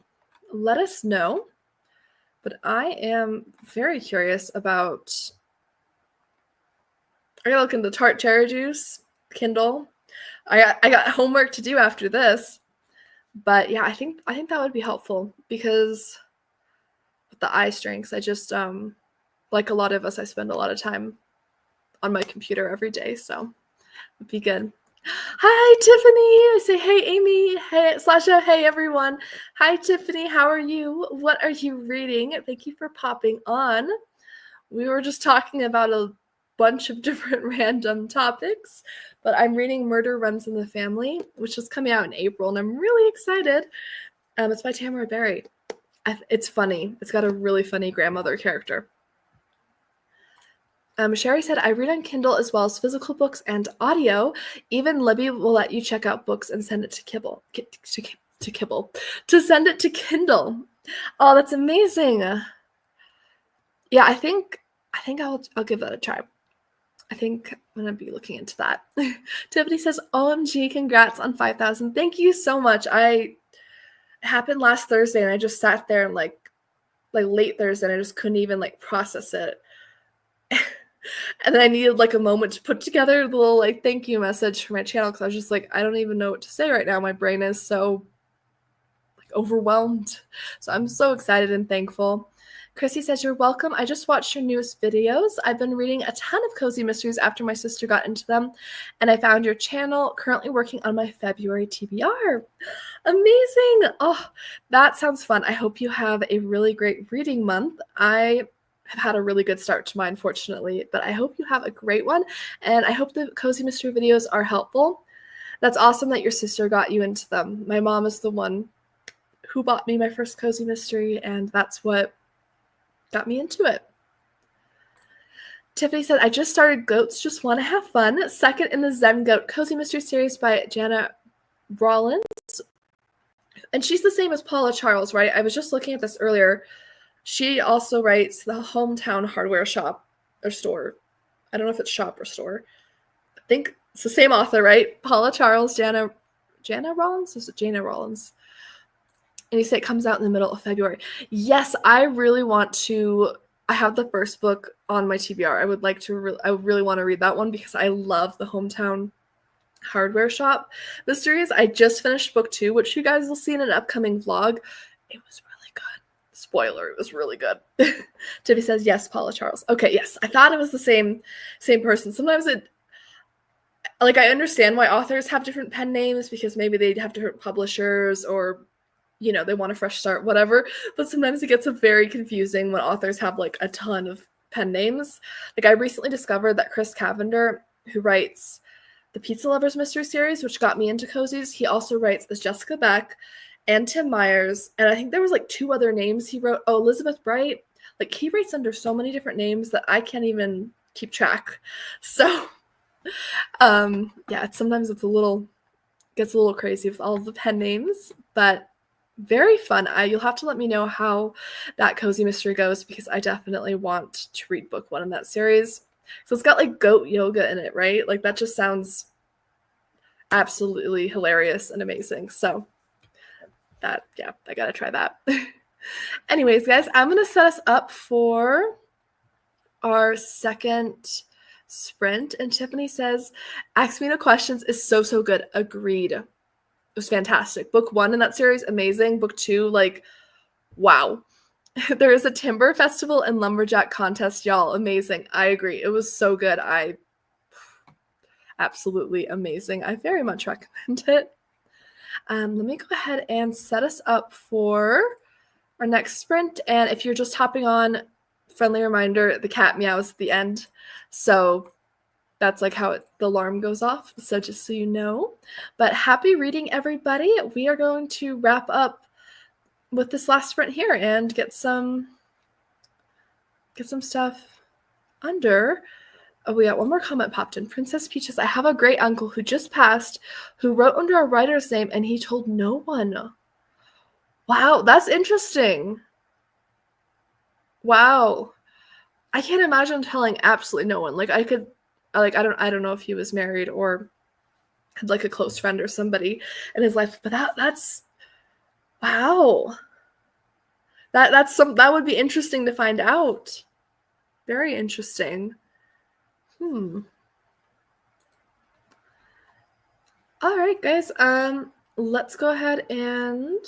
Let us know. But I am very curious about, I gotta look into tart cherry juice, Kindle. I got homework to do after this, but yeah, I think that would be helpful because with the eye strengths, I just like a lot of us, I spend a lot of time on my computer every day, so it'd be good. Hi, Tiffany. I say, hey, Amy. Hey, Sasha. Hey, everyone. Hi, Tiffany. How are you? What are you reading? Thank you for popping on. We were just talking about a bunch of different random topics, but I'm reading Murder Runs in the Family, which is coming out in April, and I'm really excited. It's by Tamara Berry. It's funny. It's got a really funny grandmother character. Sherry said, I read on Kindle as well as physical books and audio. Even Libby will let you check out books and send it to Kibble. To send it to Kindle. Oh, that's amazing. Yeah, I think I'll give that a try. I think I'm going to be looking into that. Tiffany says, OMG, congrats on 5,000. Thank you so much. It happened last Thursday, and I just sat there and like late Thursday, and I just couldn't even like process it. And then I needed like a moment to put together the little like thank you message for my channel, because I was just like, I don't even know what to say right now. My brain is so like overwhelmed. So I'm so excited and thankful. Chrissy says, you're welcome. I just watched your newest videos. I've been reading a ton of cozy mysteries after my sister got into them, and I found your channel. Currently working on my February TBR. Amazing. Oh, that sounds fun. I hope you have a really great reading month. I have had a really good start to mine, fortunately, but I hope you have a great one, and I hope the cozy mystery videos are helpful. That's awesome that your sister got you into them. My mom is the one who bought me my first cozy mystery, and that's what got me into it. Tiffany said, I just started Goats, Just Want to Have Fun, second in the Zen Goat Cozy Mystery series by Jana Rollins. And she's the same as Paula Charles, right? I was just looking at this earlier. She also writes the Hometown Hardware Shop or Store. I don't know if it's shop or store. I think it's the same author, right? Paula Charles, Jana Rollins? Is it Jana Rollins? And you say it comes out in the middle of February. Yes, I really want to. I have the first book on my TBR. I would really want to read that one because I love the Hometown Hardware Shop mysteries. I just finished book 2, which you guys will see in an upcoming vlog. It was really good. Spoiler, it was really good. Tiffany says, yes, Paula Charles. Okay, yes. I thought it was the same person. Sometimes I understand why authors have different pen names because maybe they have different publishers or, you know, they want a fresh start, whatever. But sometimes it gets very confusing when authors have like a ton of pen names. Like I recently discovered that Chris Cavender, who writes the Pizza Lovers Mystery Series, which got me into cozies, he also writes as Jessica Beck and Tim Myers. And I think there was like 2 other names he wrote. Oh, Elizabeth Bright. Like he writes under so many different names that I can't even keep track. So yeah, sometimes gets a little crazy with all of the pen names, but very fun. You'll have to let me know how that cozy mystery goes because I definitely want to read book 1 in that series. So it's got like goat yoga in it, right? Like that just sounds absolutely hilarious and amazing. So I gotta try that. Anyways, guys, I'm gonna set us up for our second sprint. And Tiffany says, Ask Me No Questions is so good. Agreed. It was fantastic. Book 1 in that series, amazing. Book 2, like, wow. There is a timber festival and lumberjack contest, y'all. Amazing. I agree. It was so good. Absolutely amazing. I very much recommend it. Let me go ahead and set us up for our next sprint. And if you're just hopping on, friendly reminder, the cat meows at the end. So that's like how the alarm goes off. So just so you know. But happy reading, everybody. We are going to wrap up with this last sprint here and get some stuff under. Oh, we got one more comment popped in. Princess Peaches, I have a great uncle who just passed who wrote under a writer's name and he told no one. Wow, that's interesting. Wow. I can't imagine telling absolutely no one. Like I don't know if he was married or had like a close friend or somebody in his life, but that's wow. That would be interesting to find out. Very interesting. All right, guys. Let's go ahead and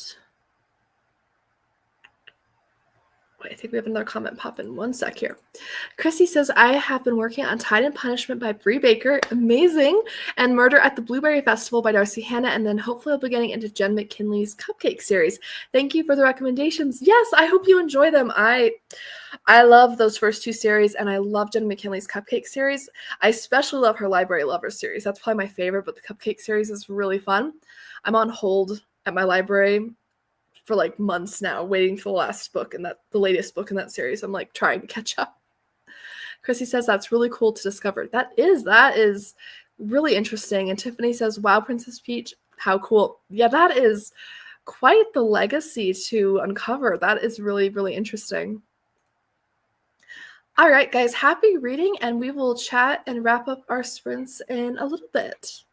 wait, I think we have another comment pop in. One sec here. Chrissy says, I have been working on Tide and Punishment by Bree Baker. Amazing. And Murder at the Blueberry Festival by Darcy Hannah. And then hopefully I'll be getting into Jen McKinley's Cupcake series. Thank you for the recommendations. Yes, I hope you enjoy them. I love those first 2 series, and I love Jen McKinley's Cupcake series. I especially love her Library Lovers series. That's probably my favorite, but the Cupcake series is really fun. I'm on hold at my library for like months now, waiting for the last book and the latest book in that series. I'm like trying to catch up. Chrissy says that's really cool to discover. That is really interesting. And Tiffany says, wow, Princess Peach, how cool. Yeah, that is quite the legacy to uncover. That is really, really interesting. All right, guys, happy reading, and we will chat and wrap up our sprints in a little bit.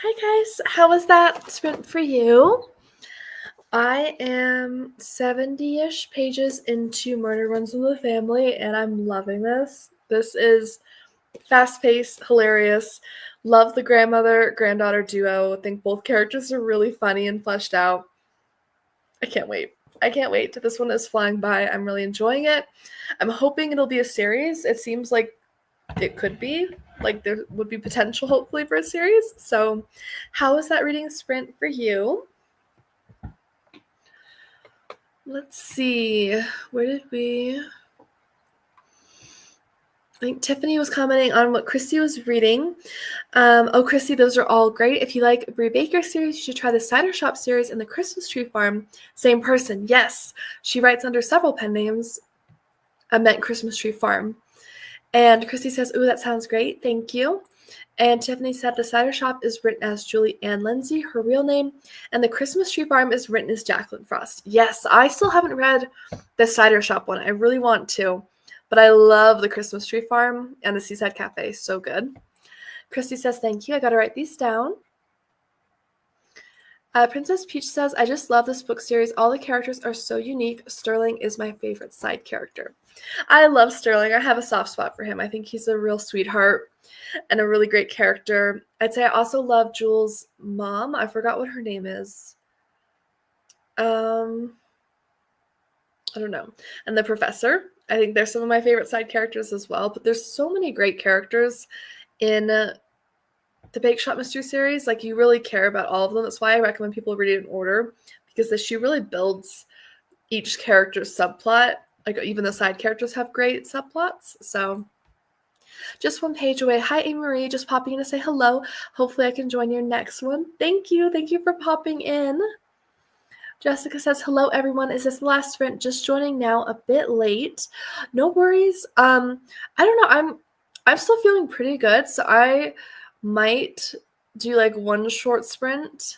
Hi guys, how was that sprint for you? I am 70-ish pages into Murder Runs in the Family, and I'm loving this. This is fast-paced, hilarious. Love the grandmother-granddaughter duo. I think both characters are really funny and fleshed out. I can't wait. I can't wait. This one is flying by. I'm really enjoying it. I'm hoping it'll be a series. It seems like it could be. Like there would be potential, hopefully, for a series. So, how was that reading sprint for you? Let's see. Where did we? I think Tiffany was commenting on what Christy was reading. Oh, Christy, those are all great. If you like Brie Baker's series, you should try the Cider Shop series and the Christmas Tree Farm. Same person, yes. She writes under several pen names. I meant Christmas Tree Farm. And Christy says, ooh, that sounds great. Thank you. And Tiffany said the Cider Shop is written as Julie Ann Lindsay, her real name, and the Christmas Tree Farm is written as Jacqueline Frost. Yes, I still haven't read the Cider Shop one. I really want to, but I love the Christmas Tree Farm and the Seaside Cafe. So good. Christy says, thank you. I got to write these down. Princess Peach says, I just love this book series. All the characters are so unique. Sterling is my favorite side character. I love Sterling. I have a soft spot for him. I think he's a real sweetheart and a really great character. I'd say I also love Jules' mom. I forgot what her name is. I don't know. And the professor. I think they're some of my favorite side characters as well. But there's so many great characters in the Bake Shop Mystery Series. Like, you really care about all of them. That's why I recommend people read it in order, because she really builds each character's subplot. Like, even the side characters have great subplots. So, just one page away. Hi, Amy Marie. Just popping in to say hello. Hopefully I can join your next one. Thank you. Thank you for popping in. Jessica says, hello, everyone. Is this the last sprint? Just joining now, a bit late. No worries. I don't know. I'm still feeling pretty good, so I might do like one short sprint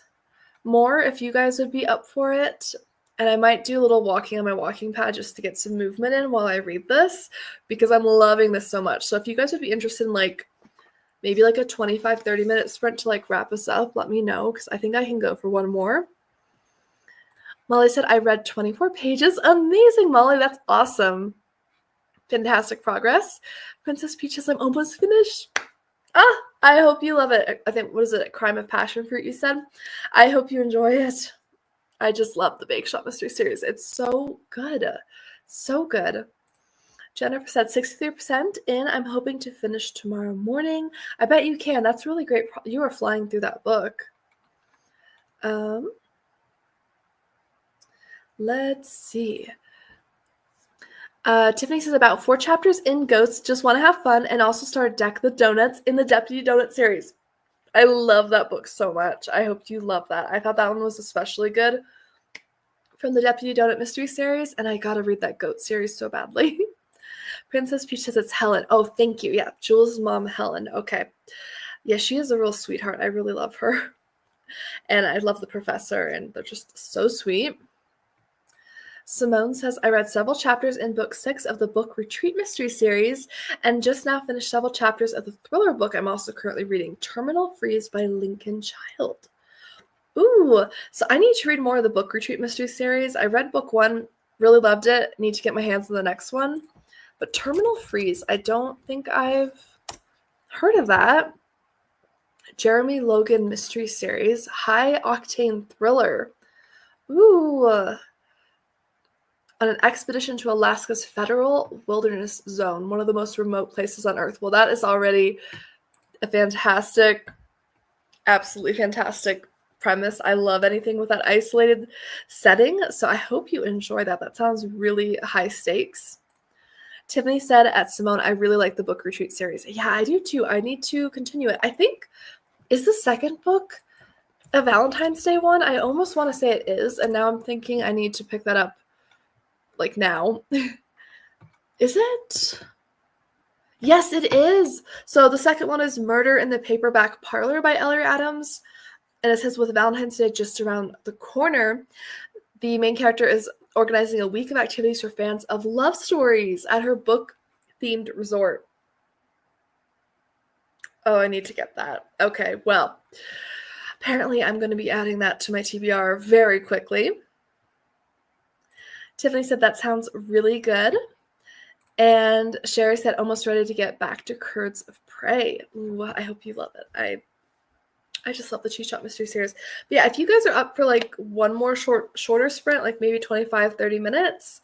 more if you guys would be up for it. And I might do a little walking on my walking pad just to get some movement in while I read this, because I'm loving this so much. So if you guys would be interested in like maybe like a 25-30 minute sprint to like wrap us up, let me know, because I think I can go for one more. Molly said, I read 24 pages. Amazing, Molly. That's awesome. Fantastic progress. Princess Peach says, I'm almost finished. I hope you love it. I think, what is it? Crime of Passion Fruit, you said? I hope you enjoy it. I just love the Bake Shop Mystery Series. It's so good. So good. Jennifer said 63% in. I'm hoping to finish tomorrow morning. I bet you can. That's really great. You are flying through that book. Let's see. Tiffany says about 4 chapters in Ghosts. Just want to have fun and also start Deck the Donuts in the Deputy Donut series. I love that book so much. I hope you love that. I thought that one was especially good from the Deputy Donut Mystery series, and I gotta read that Goat series so badly. Princess Peach says it's Helen. Oh, thank you. Yeah, Jules' mom, Helen. Okay. Yeah, she is a real sweetheart. I really love her. And I love the professor, and they're just so sweet. Simone says, I read several chapters in book 6 of the Book Retreat Mystery series, and just now finished several chapters of the thriller book I'm also currently reading, Terminal Freeze by Lincoln Child. Ooh, so I need to read more of the Book Retreat Mystery series. I read book 1, really loved it, need to get my hands on the next one. But Terminal Freeze, I don't think I've heard of that. Jeremy Logan Mystery Series, High Octane Thriller. Ooh, on an expedition to Alaska's Federal Wilderness Zone, one of the most remote places on Earth. Well, that is already a fantastic, absolutely fantastic premise. I love anything with that isolated setting, so I hope you enjoy that. That sounds really high stakes. Tiffany said at Simone, I really like the Book Retreat series. Yeah, I do too. I need to continue it. I think, is the second book a Valentine's Day one? I almost want to say it is, and now I'm thinking I need to pick that up like now. Is it? Yes, it is. So the second one is Murder in the Paperback Parlor by Ellery Adams. And it says with Valentine's Day just around the corner, the main character is organizing a week of activities for fans of love stories at her book-themed resort. Oh, I need to get that. Okay, well, Apparently, I'm going to be adding that to my TBR very quickly. Tiffany said that sounds really good. And Sherry said almost ready to get back to Curds of Prey. Ooh, I hope you love it. I just love the Cheese Shop Mystery Series. But yeah, if you guys are up for like one more shorter sprint, like maybe 25, 30 minutes,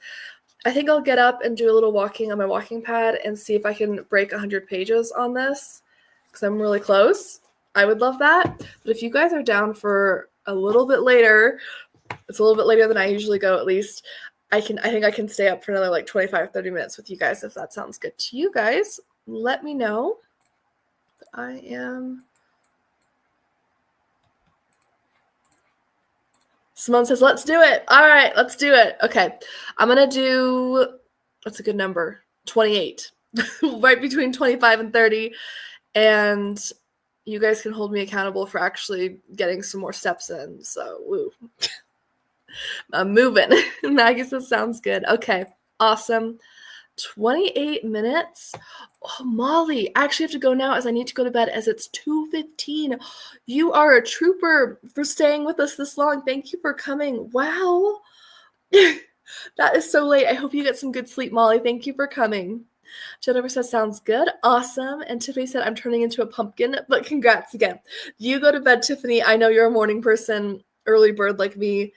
I think I'll get up and do a little walking on my walking pad and see if I can break 100 pages on this because I'm really close. I would love that. But if you guys are down for a little bit later, it's a little bit later than I usually go at least, I think I can stay up for another like 25, 30 minutes with you guys if that sounds good to you guys. Let me know. I am... Simone says, let's do it. All right, let's do it. Okay, I'm going to do, what's a good number? 28. Right between 25 and 30. And you guys can hold me accountable for actually getting some more steps in. So, woo. I'm moving. Maggie says, sounds good. Okay, awesome. 28 minutes. Oh, Molly, I actually have to go now as I need to go to bed as it's 2:15. You are a trooper for staying with us this long. Thank you for coming. Wow. That is so late. I hope you get some good sleep, Molly. Thank you for coming. Jennifer says, sounds good. Awesome. And Tiffany said, I'm turning into a pumpkin, but congrats again. You go to bed, Tiffany. I know you're a morning person, early bird like me.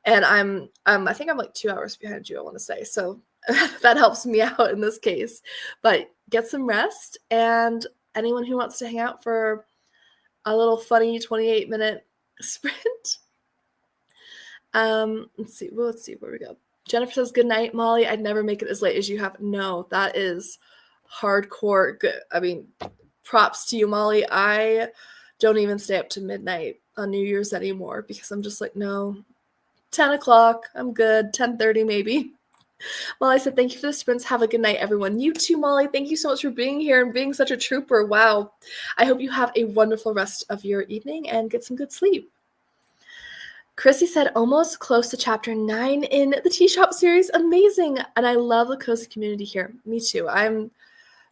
And I think I'm like 2 hours behind you, I want to say. So that helps me out in this case. But get some rest. And anyone who wants to hang out for a little funny 28-minute sprint. Let's see where we go. Jennifer says, good night, Molly. I'd never make it as late as you have. No, that is hardcore good. I mean, props to you, Molly. I don't even stay up to midnight on New Year's anymore because I'm just like, no, 10 o'clock, I'm good. 10:30 maybe. Molly said, thank you for the sprints. Have a good night, everyone. You too, Molly. Thank you so much for being here and being such a trooper. Wow. I hope you have a wonderful rest of your evening and get some good sleep. Chrissy said, almost close to chapter 9 in the Tea Shop series. Amazing. And I love the cozy community here. Me too. I'm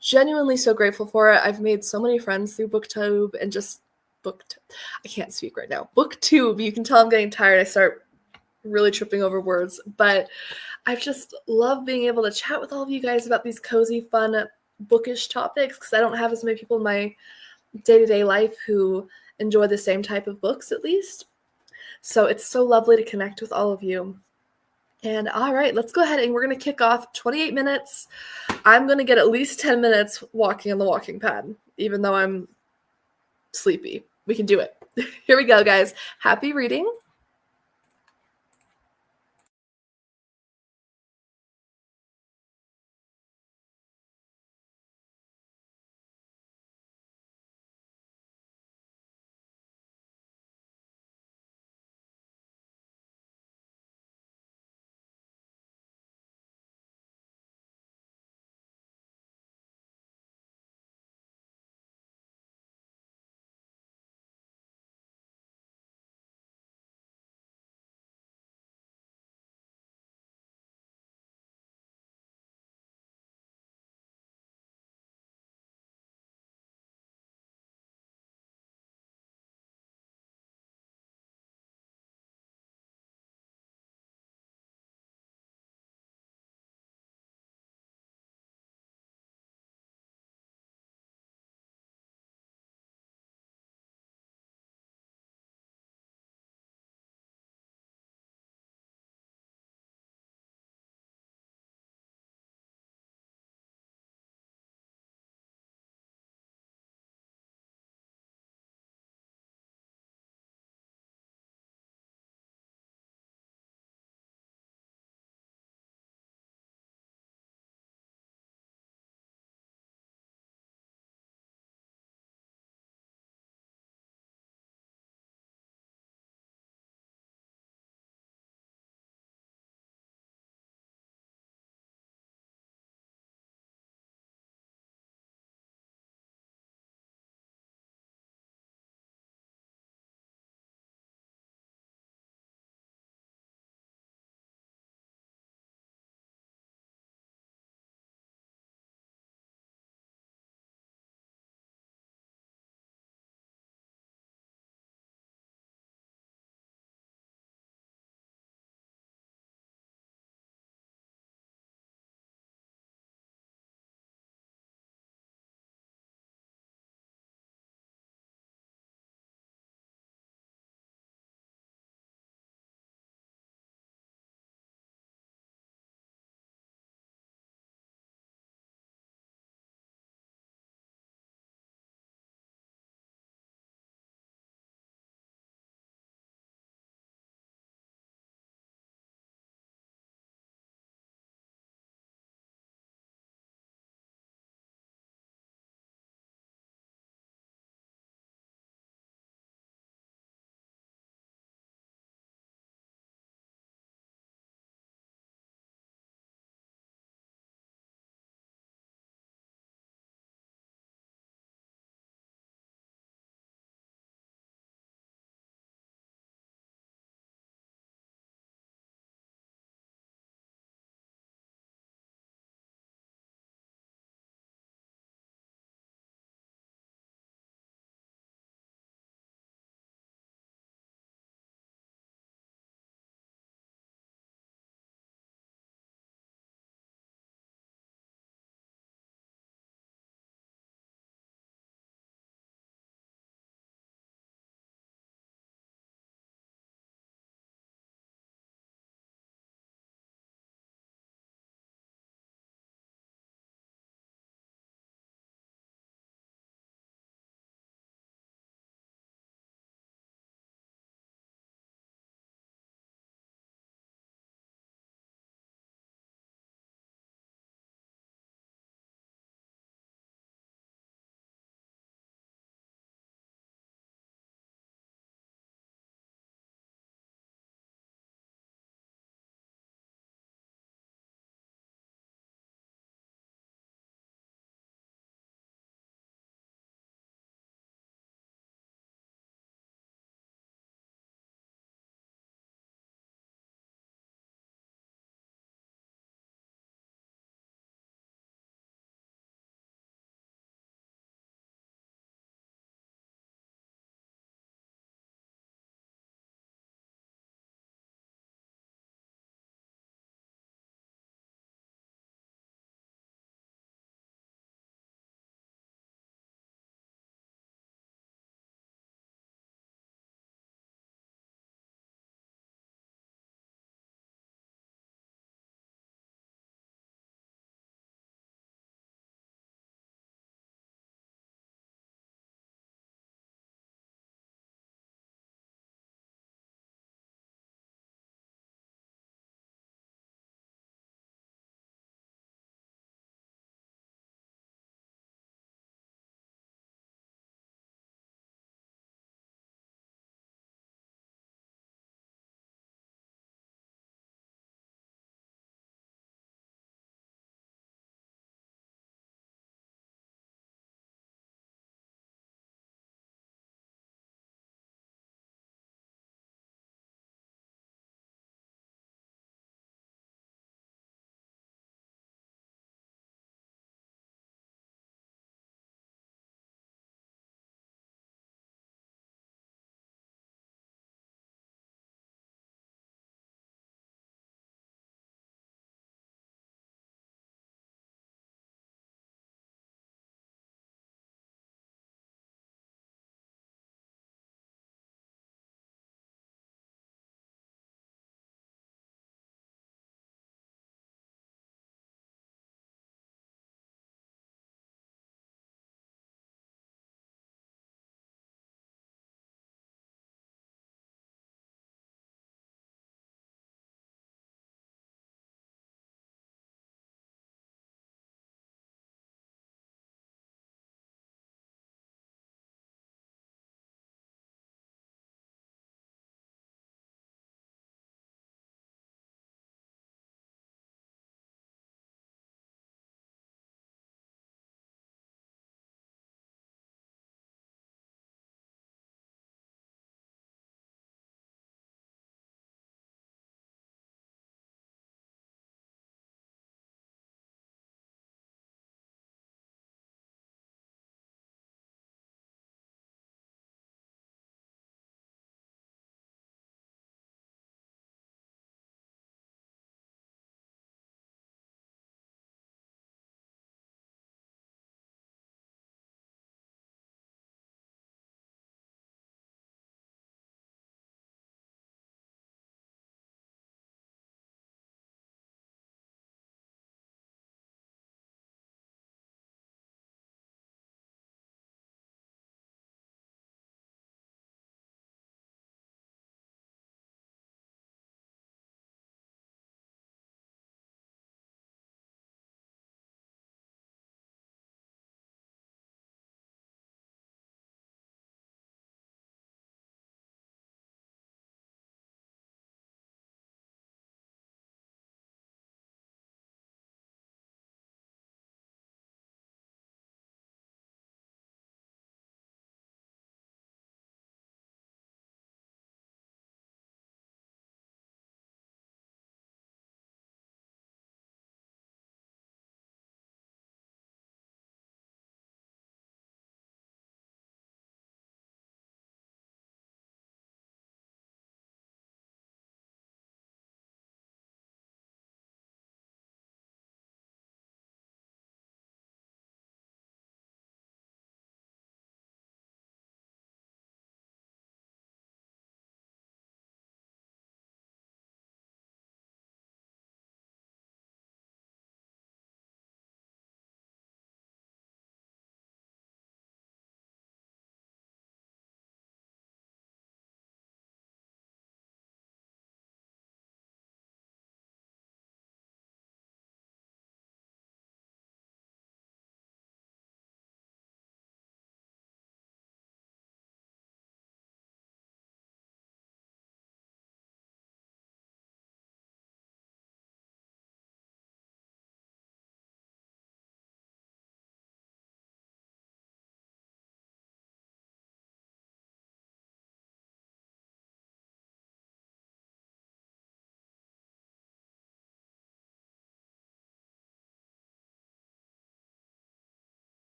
genuinely so grateful for it. I've made so many friends through BookTube and just I can't speak right now. BookTube. You can tell I'm getting tired. I start really tripping over words. But I've just loved being able to chat with all of you guys about these cozy, fun, bookish topics because I don't have as many people in my day-to-day life who enjoy the same type of books, at least. So it's so lovely to connect with all of you. And all right, let's go ahead and we're going to kick off 28 minutes. I'm going to get at least 10 minutes walking on the walking pad, even though I'm sleepy. We can do it. Here we go, guys. Happy reading.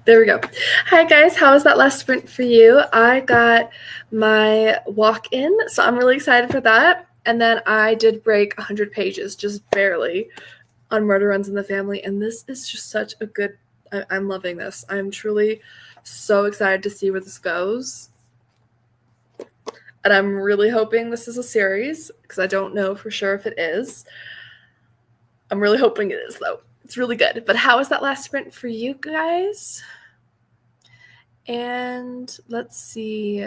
There we go. Hi guys, how was that last sprint for you? I got my walk in, so I'm really excited for that. And then I did break 100 pages, just barely, on Murder Runs in the Family. And this is just such a good, I'm loving this. I'm truly so excited to see where this goes. And I'm really hoping this is a series, because I don't know for sure if it is. I'm really hoping it is, though. It's really good. But how was that last sprint for you guys? And let's see,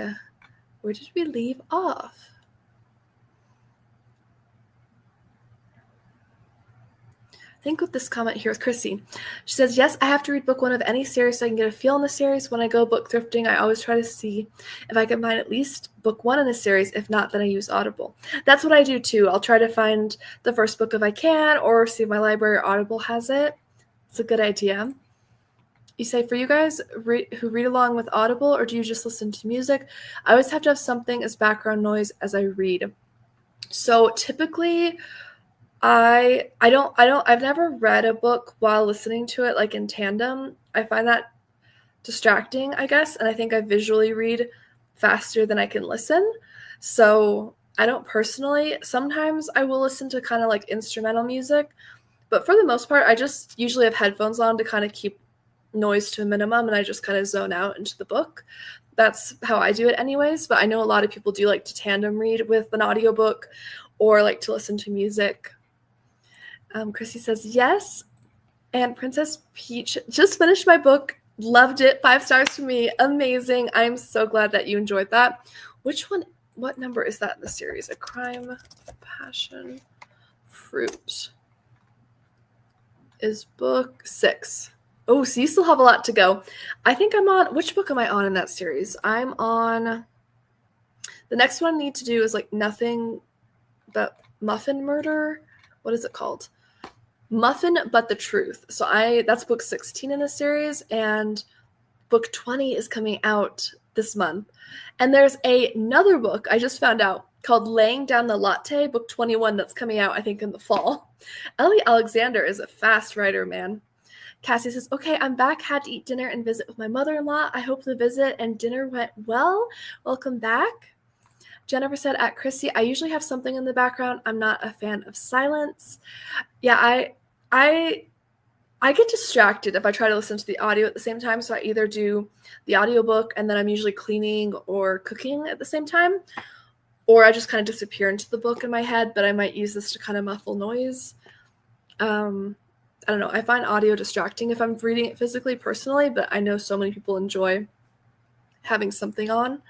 where did we leave off? I think with this comment here with Chrissy. She says, yes, I have to read book 1 of any series so I can get a feel in the series. When I go book thrifting, I always try to see if I can find at least book 1 in a series. If not, then I use Audible. That's what I do too. I'll try to find the first book if I can, or see if my library or Audible has it. It's a good idea. You say, for you guys who read along with Audible, or do you just listen to music? I always have to have something as background noise as I read. So typically, I've never read a book while listening to it, like in tandem. I find that distracting, I guess, and I think I visually read faster than I can listen. So I don't personally. Sometimes I will listen to kind of like instrumental music, but for the most part, I just usually have headphones on to kind of keep noise to a minimum, and I just kind of zone out into the book. That's how I do it anyways, but I know a lot of people do like to tandem read with an audiobook or like to listen to music. Chrissy says, yes, and Princess Peach just finished my book, loved it, 5 stars for me, amazing. I'm so glad that you enjoyed that. Which one, what number is that in the series? A Crime, Passion, Fruit is book 6. Oh, so you still have a lot to go. I think I'm on, which book am I on in that series? I'm on, the next one I need to do is like Nothing But Muffin Murder. What is it called? Muffin But the Truth. So that's book 16 in the series, and book 20 is coming out this month. And there's another book I just found out called Laying Down the Latte, book 21, that's coming out, I think, in the fall. Ellie Alexander is a fast writer, man. Cassie says, okay, I'm back, had to eat dinner and visit with my mother-in-law. I hope the visit and dinner went well. Welcome back. Jennifer said, at Chrissy, I usually have something in the background. I'm not a fan of silence. Yeah, I get distracted if I try to listen to the audio at the same time. So I either do the audiobook and then I'm usually cleaning or cooking at the same time, or I just kind of disappear into the book in my head, but I might use this to kind of muffle noise. I don't know. I find audio distracting if I'm reading it physically, personally, but I know so many people enjoy having something on.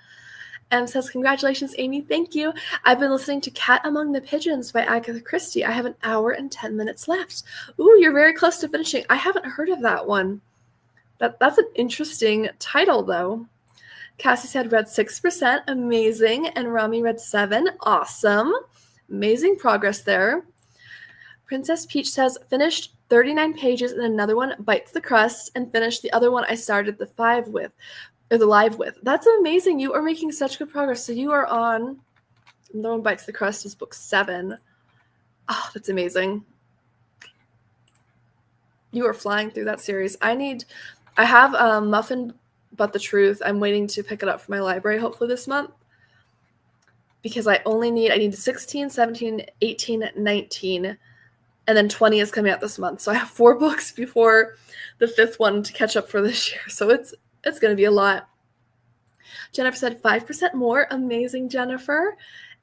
And says, congratulations, Amy. Thank you. I've been listening to Cat Among the Pigeons by Agatha Christie. I have an hour and 10 minutes left. Ooh, you're very close to finishing. I haven't heard of that one. That's an interesting title, though. Cassie said, read 6%. Amazing. And Rami read 7. Awesome. Amazing progress there. Princess Peach says, finished 39 pages and another one bites the crust, and finished the other one I started the live with. That's amazing. You are making such good progress. So you are on, No One Bites the Crust is book 7. Oh, that's amazing. You are flying through that series. I have Muffin But the Truth. I'm waiting to pick it up from my library hopefully this month, because I need 16, 17, 18, 19, and then 20 is coming out this month. So I have 4 books before the 5th one to catch up for this year. So it's going to be a lot. Jennifer said 5% more. Amazing, Jennifer.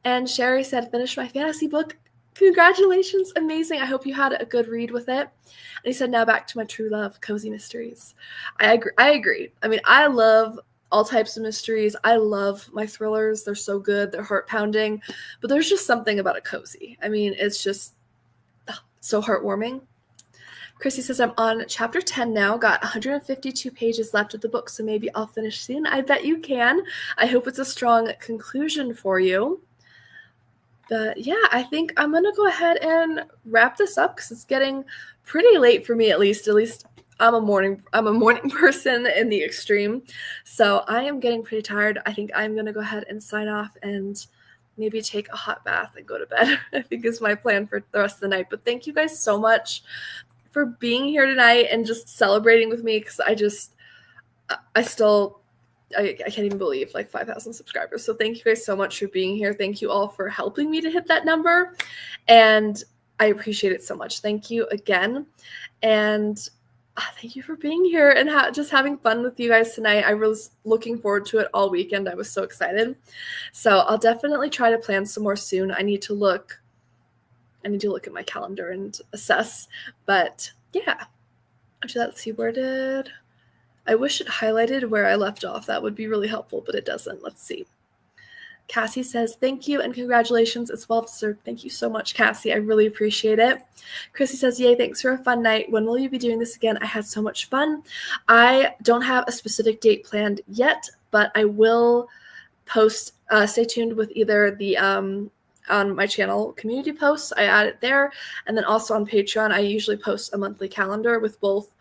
And Sherry said, finish my fantasy book. Congratulations. Amazing. I hope you had a good read with it. And he said, now back to my true love, cozy mysteries. I agree. I mean, I love all types of mysteries. I love my thrillers. They're so good. They're heart-pounding. But there's just something about a cozy. I mean, it's just so heartwarming. Chrissy says, I'm on chapter 10 now, got 152 pages left of the book, so maybe I'll finish soon. I bet you can. I hope it's a strong conclusion for you. But yeah, I think I'm going to go ahead and wrap this up because it's getting pretty late for me, at least. At least I'm a morning person in the extreme. So I am getting pretty tired. I think I'm going to go ahead and sign off and maybe take a hot bath and go to bed. I think is my plan for the rest of the night. But thank you guys so much for being here tonight and just celebrating with me, because I still, I can't even believe like 5,000 subscribers. So thank you guys so much for being here. Thank you all for helping me to hit that number. And I appreciate it so much. Thank you again. And thank you for being here and just having fun with you guys tonight. I was looking forward to it all weekend. I was so excited. So I'll definitely try to plan some more soon. I need to look at my calendar and assess. But yeah. Actually, let's see, I wish it highlighted where I left off. That would be really helpful, but it doesn't. Let's see. Cassie says, thank you and congratulations. It's well-deserved. Thank you so much, Cassie. I really appreciate it. Chrissy says, yay, thanks for a fun night. When will you be doing this again? I had so much fun. I don't have a specific date planned yet, but I will post. Stay tuned with either the on my channel community posts. I add it there. And then also on Patreon, I usually post a monthly calendar with both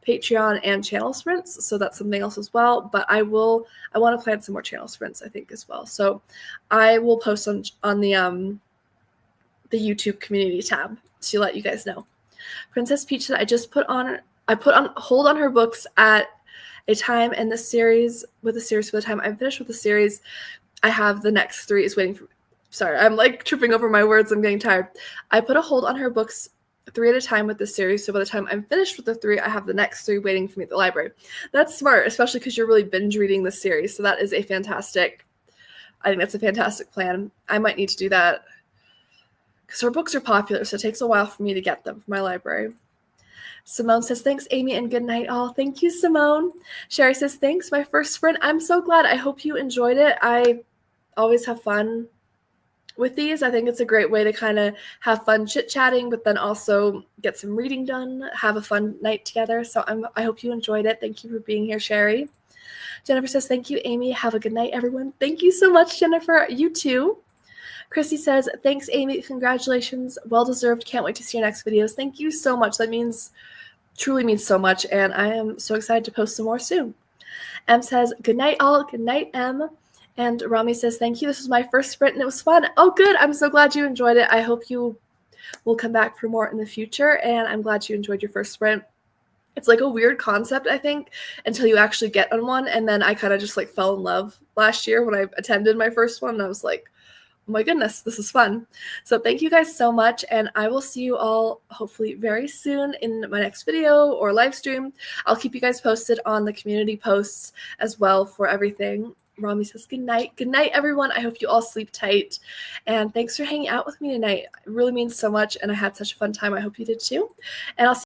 Patreon and channel sprints, so that's something else as well. But I want to plan some more channel sprints, I think, as well. So I will post on the YouTube community tab to let you guys know. Princess Peach said, I put on hold on her books at a time in this series by the time I'm finished with the series, I have the next 3 is waiting for me. Sorry, I'm like tripping over my words. I'm getting tired. I put a hold on her books 3 at a time with this series, so by the time I'm finished with the 3, I have the next 3 waiting for me at the library. That's smart, especially because you're really binge reading this series, so that is I think that's a fantastic plan. I might need to do that because her books are popular, so it takes a while for me to get them from my library. Simone says, thanks, Amy, and good night, all. Thank you, Simone. Sherry says, thanks, my first sprint. I'm so glad. I hope you enjoyed it. I always have fun with these. I think it's a great way to kind of have fun chit-chatting, but then also get some reading done, have a fun night together. So I hope you enjoyed it. Thank you for being here, Sherry. Jennifer says, thank you, Amy. Have a good night, everyone. Thank you so much, Jennifer. You too. Chrissy says, thanks, Amy. Congratulations. Well-deserved. Can't wait to see your next videos. Thank you so much. That truly means so much, and I am so excited to post some more soon. Em says, good night, all. Good night, Em. And Rami says, thank you. This was my first sprint, and it was fun. Oh, good. I'm so glad you enjoyed it. I hope you will come back for more in the future, and I'm glad you enjoyed your first sprint. It's like a weird concept, I think, until you actually get on one, and then I kind of just like fell in love last year when I attended my first one, and I was like, oh my goodness, this is fun. So thank you guys so much, and I will see you all hopefully very soon in my next video or live stream. I'll keep you guys posted on the community posts as well for everything. Rami says good night. Good night, everyone. I hope you all sleep tight, and thanks for hanging out with me tonight. It really means so much, and I had such a fun time. I hope you did too, and I'll see